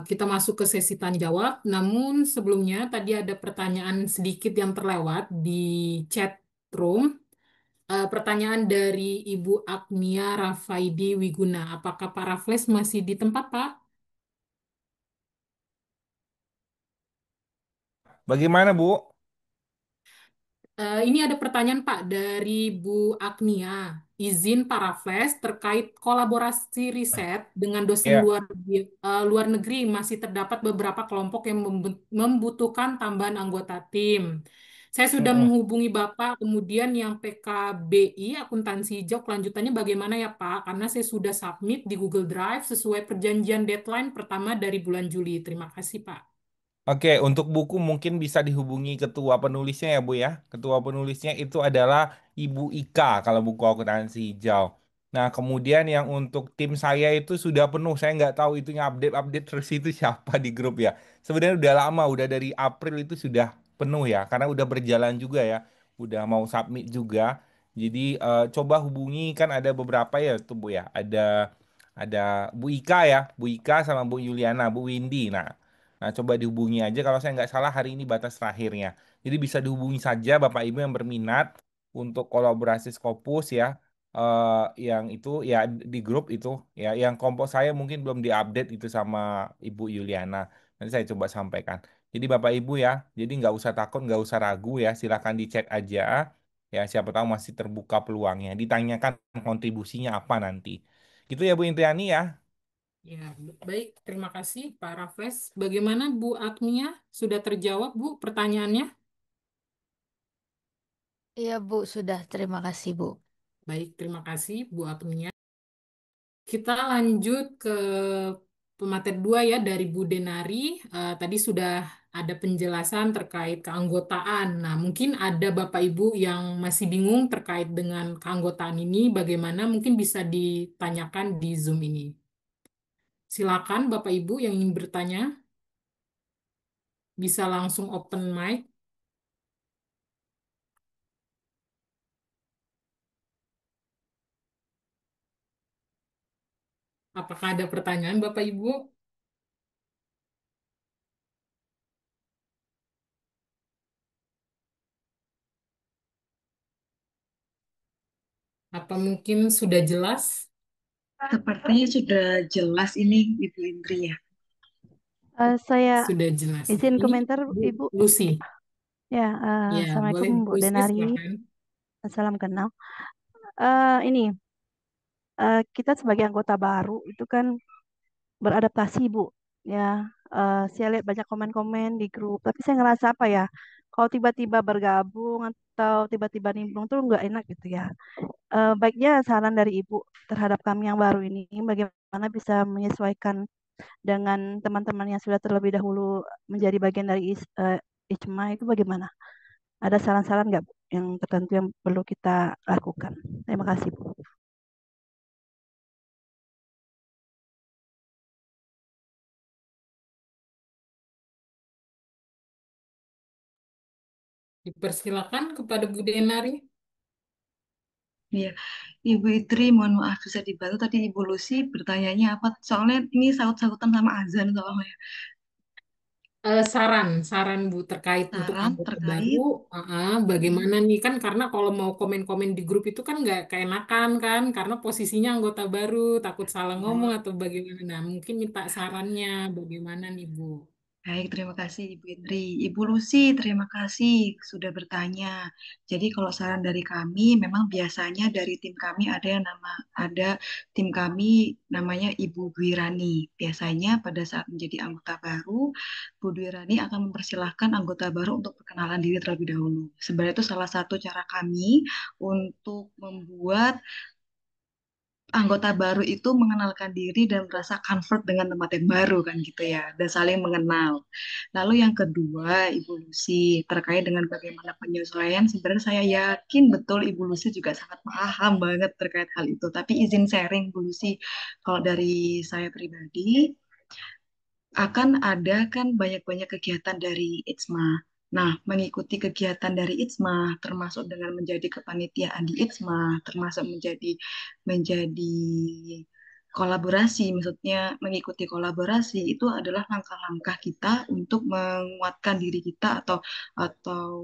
kita masuk ke sesi tanya jawab. Namun sebelumnya tadi ada pertanyaan sedikit yang terlewat di chat room. Pertanyaan dari Ibu Agnia Rafaidi Wiguna. Apakah Pak Raffles masih di tempat, Pak? Bagaimana, Bu? Ini ada pertanyaan Pak dari Bu Agnia. Izin Pak Raffles terkait kolaborasi riset dengan dosen Ya. luar negeri masih terdapat beberapa kelompok yang membutuhkan tambahan anggota tim. Saya sudah Mm-mm. menghubungi Bapak, kemudian yang PKBI akuntansi hijau kelanjutannya bagaimana ya Pak? Karena saya sudah submit di Google Drive sesuai perjanjian deadline pertama dari bulan Juli. Terima kasih Pak. Oke, untuk buku mungkin bisa dihubungi ketua penulisnya ya Bu ya. Ketua penulisnya itu adalah Ibu Ika kalau buku akuntansi hijau. Nah, kemudian yang untuk tim saya itu sudah penuh. Saya nggak tahu itu update-update terus itu siapa di grup ya. Sebenarnya udah lama, udah dari April itu sudah penuh ya. Karena udah berjalan juga ya. Udah mau submit juga. Jadi coba hubungi kan ada beberapa ya tuh Bu ya. Ada Bu Ika ya, Bu Ika sama Bu Yuliana, Bu Windy. Nah, coba dihubungi aja kalau saya nggak salah hari ini batas terakhirnya. Jadi bisa dihubungi saja Bapak Ibu yang berminat untuk kolaborasi Scopus ya. Yang itu ya di grup itu ya. Yang kelompok saya mungkin belum diupdate itu sama Ibu Yuliana. Nanti saya coba sampaikan. Jadi Bapak Ibu ya, jadi nggak usah takut, nggak usah ragu ya. Silakan dicek aja. Ya siapa tahu masih terbuka peluangnya. Ditanyakan kontribusinya apa nanti. Gitu ya Bu Intriani ya. Ya, baik. Terima kasih Pak Raffles. Bagaimana Bu Agnia? Sudah terjawab Bu pertanyaannya? Iya, Bu, sudah. Terima kasih, Bu. Baik, terima kasih Bu Agnia. Kita lanjut ke pemateri 2 ya dari Bu Denari. Tadi sudah ada penjelasan terkait keanggotaan. Nah, mungkin ada Bapak Ibu yang masih bingung terkait dengan keanggotaan ini. Bagaimana mungkin bisa ditanyakan di Zoom ini. Silakan Bapak Ibu yang ingin bertanya bisa langsung open mic. Apakah ada pertanyaan Bapak Ibu? Apa mungkin sudah jelas? Sepertinya sudah jelas ini Ibu Indri ya. Saya Sudah jelas. izin Ini komentar, Bu Ibu. Lucy. Ya, Ya, Assalamualaikum boleh Bu Lucy, Denari. silakan. Salam kenal. Ini kita sebagai anggota baru itu kan beradaptasi Bu. Ya, saya lihat banyak komen-komen di grup. Tapi saya ngerasa apa ya? Kalau tiba-tiba bergabung atau tiba-tiba nimbrung tuh nggak enak gitu ya. Baiknya saran dari Ibu terhadap kami yang baru ini, bagaimana bisa menyesuaikan dengan teman-teman yang sudah terlebih dahulu menjadi bagian dari IJMA itu bagaimana? Ada saran-saran nggak Bu yang tertentu yang perlu kita lakukan? Terima kasih Bu. Dipersilakan kepada Bu Denari. Iya, Ibu Indri, mohon maaf bisa dibantu. Tadi Ibu Lucy bertanyanya apa? Soalnya ini saut-sautan sama azan soalnya. Saran Bu terkait untuk Saran anggota baru, terkait. bagaimana nih kan karena kalau mau komen-komen di grup itu kan nggak keenakan kan karena posisinya anggota baru takut salah ngomong Ya. atau bagaimana. Nah, mungkin minta sarannya bagaimana nih Bu. Baik, terima kasih Ibu Indri. Ibu Lucy, terima kasih sudah bertanya. Jadi kalau saran dari kami, memang biasanya dari tim kami ada tim kami namanya Ibu Dwi Rani. Biasanya pada saat menjadi anggota baru, Bu Dwi Rani akan mempersilahkan anggota baru untuk perkenalan diri terlebih dahulu. Sebenarnya itu salah satu cara kami untuk membuat anggota baru itu mengenalkan diri dan merasa comfort dengan tempat yang baru kan gitu ya dan saling mengenal. Lalu yang kedua Ibu Lucy terkait dengan bagaimana penyesuaian sebenarnya saya yakin betul Ibu Lucy juga sangat paham banget terkait hal itu. Tapi izin sharing Bu Lucy kalau dari saya pribadi akan ada kan banyak-banyak kegiatan dari ITSMA. Nah, mengikuti kegiatan dari ITSMA, termasuk dengan menjadi kepanitiaan di ITSMA, termasuk menjadi kolaborasi, maksudnya mengikuti kolaborasi itu adalah langkah-langkah kita untuk menguatkan diri kita atau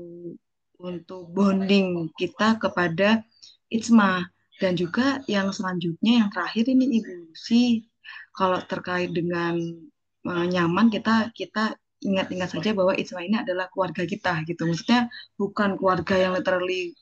untuk bonding kita kepada ITSMA. Dan juga yang selanjutnya yang terakhir ini Ibu Lucy, kalau terkait dengan nyaman kita kita ingat-ingat saja bahwa ITSMA ini adalah keluarga kita gitu. Maksudnya bukan keluarga yang literally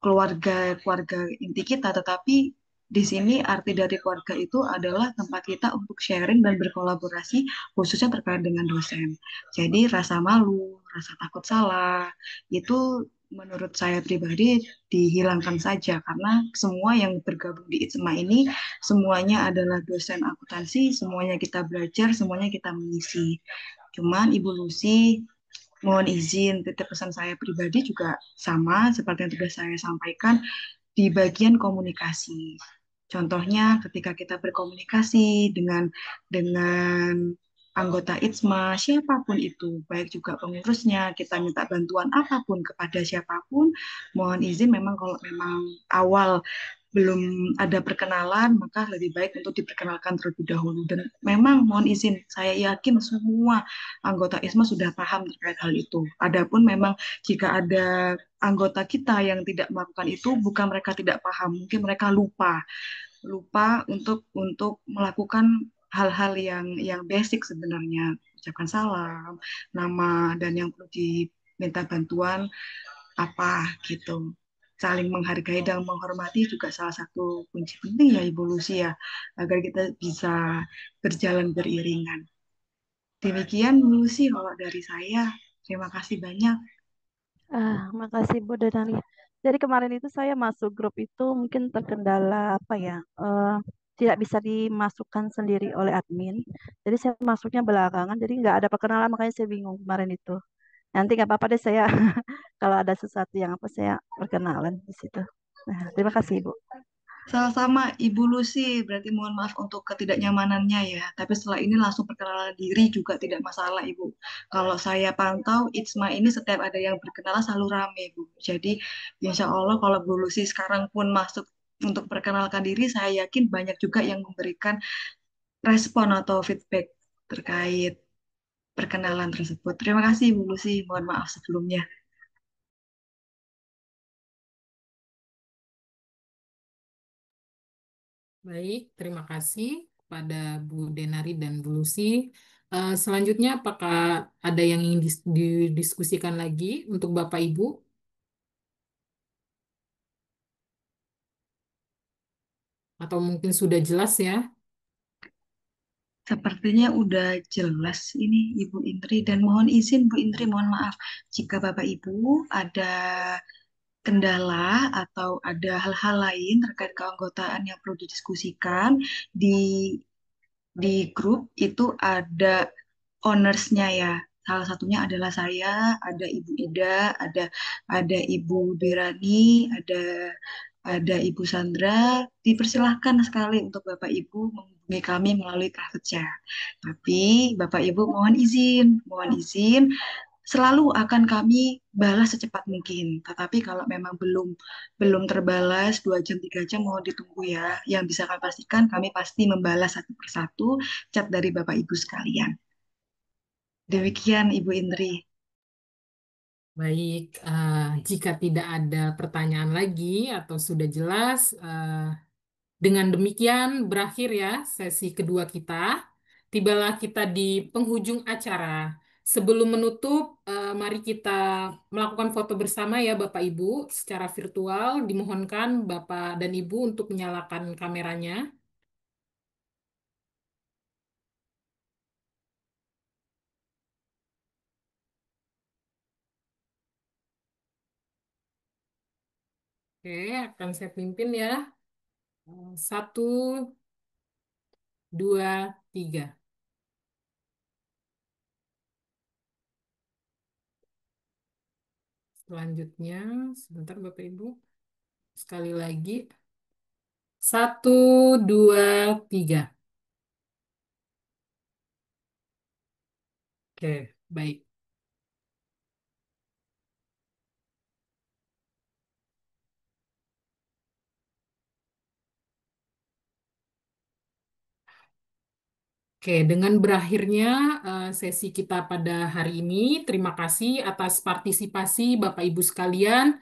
keluarga keluarga inti kita, tetapi di sini arti dari keluarga itu adalah tempat kita untuk sharing dan berkolaborasi khususnya terkait dengan dosen. Jadi rasa malu, rasa takut salah itu menurut saya pribadi dihilangkan saja karena semua yang bergabung di ITSMA ini semuanya adalah dosen akuntansi, semuanya kita belajar, semuanya kita mengisi. Cuman Ibu Lucy mohon izin, titip pesan saya pribadi juga sama seperti yang sudah saya sampaikan di bagian komunikasi. Contohnya ketika kita berkomunikasi dengan anggota ITSMA, siapapun itu, baik juga pengurusnya, kita minta bantuan apapun kepada siapapun, mohon izin memang kalau memang awal belum ada perkenalan, maka lebih baik untuk diperkenalkan terlebih dahulu. Dan memang mohon izin, saya yakin semua anggota ISMA sudah paham terkait hal itu. Adapun memang jika ada anggota kita yang tidak melakukan itu, bukan mereka tidak paham, mungkin mereka lupa untuk melakukan hal-hal yang basic sebenarnya, ucapkan salam, nama, dan yang perlu diminta bantuan apa gitu. Saling menghargai dan menghormati juga salah satu kunci penting ya Ibu Lucy ya, agar kita bisa berjalan beriringan. Demikian Bu Lucy kalau dari saya. Terima kasih banyak. Makasih Bu Denali. Jadi kemarin itu saya masuk grup itu mungkin terkendala apa ya, tidak bisa dimasukkan sendiri oleh admin. Jadi saya masuknya belakangan, jadi nggak ada perkenalan makanya saya bingung kemarin itu. Nanti nggak apa-apa deh saya kalau ada sesuatu yang apa saya perkenalan di situ. Nah, terima kasih Ibu. Sama-sama Ibu Lucy, berarti mohon maaf untuk ketidaknyamanannya ya. Tapi setelah ini langsung perkenalan diri juga tidak masalah Ibu. Kalau saya pantau, ITSMA ini setiap ada yang berkenalan selalu rame Bu. Jadi insya Allah kalau Bu Lucy sekarang pun masuk untuk perkenalkan diri, saya yakin banyak juga yang memberikan respon atau feedback terkait perkenalan tersebut. Terima kasih Bu Lucy, mohon maaf sebelumnya. Baik, terima kasih kepada Bu Denari dan Bu Lucy. Selanjutnya, apakah ada yang ingin didiskusikan lagi untuk Bapak Ibu? Atau mungkin sudah jelas ya? Sepertinya udah jelas ini Ibu Indri dan mohon izin Bu Indri, mohon maaf jika Bapak Ibu ada kendala atau ada hal-hal lain terkait keanggotaan yang perlu didiskusikan di di grup itu ada ownersnya ya. Salah satunya adalah saya, ada Ibu Ida, ada Ibu Birani, ada Ibu Sandra. Dipersilahkan sekali untuk Bapak Ibu menghubungi kami melalui private chat. Tapi Bapak Ibu mohon izin selalu akan kami balas secepat mungkin. Tetapi kalau memang belum belum terbalas 2 jam 3 jam mohon ditunggu ya. Yang bisa kami pastikan kami pasti membalas satu persatu chat dari Bapak Ibu sekalian. Demikian Ibu Indri. Baik, jika tidak ada pertanyaan lagi atau sudah jelas, dengan demikian berakhir ya sesi kedua kita. Tibalah kita di penghujung acara. Sebelum menutup, mari kita melakukan foto bersama ya Bapak Ibu secara virtual. Dimohonkan Bapak dan Ibu untuk menyalakan kameranya. Oke, akan saya pimpin ya. Satu, dua, tiga. Selanjutnya, sebentar Bapak Ibu. Sekali lagi. Satu, dua, tiga. Oke, baik. Oke, dengan berakhirnya sesi kita pada hari ini, terima kasih atas partisipasi Bapak Ibu sekalian.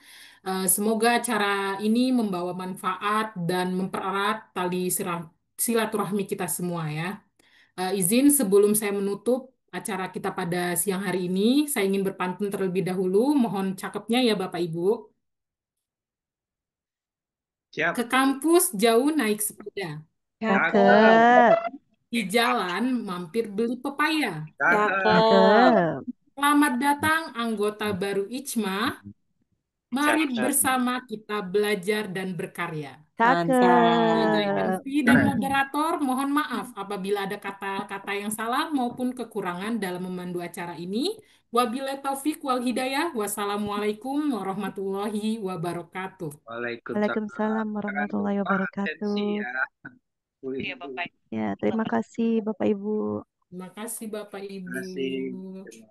Semoga acara ini membawa manfaat dan mempererat tali silaturahmi kita semua ya. Izin sebelum saya menutup acara kita pada siang hari ini, saya ingin berpantun terlebih dahulu. Mohon cakepnya ya Bapak Ibu. Siap. Ke kampus jauh naik sepeda. Cakep. Di jalan mampir beli pepaya. Cakep. Selamat datang anggota baru ICMA. Mari bersama kita belajar dan berkarya. Sebagai Cakep. MC dan moderator, mohon maaf apabila ada kata-kata yang salah maupun kekurangan dalam memandu acara ini. Wabillahi taufik wal hidayah. Wassalamualaikum warahmatullahi wabarakatuh. Waalaikumsalam warahmatullahi wabarakatuh. Iya, Bapak. Ya, terima kasih Bapak Ibu. Terima kasih Bapak Ibu. Terima kasih.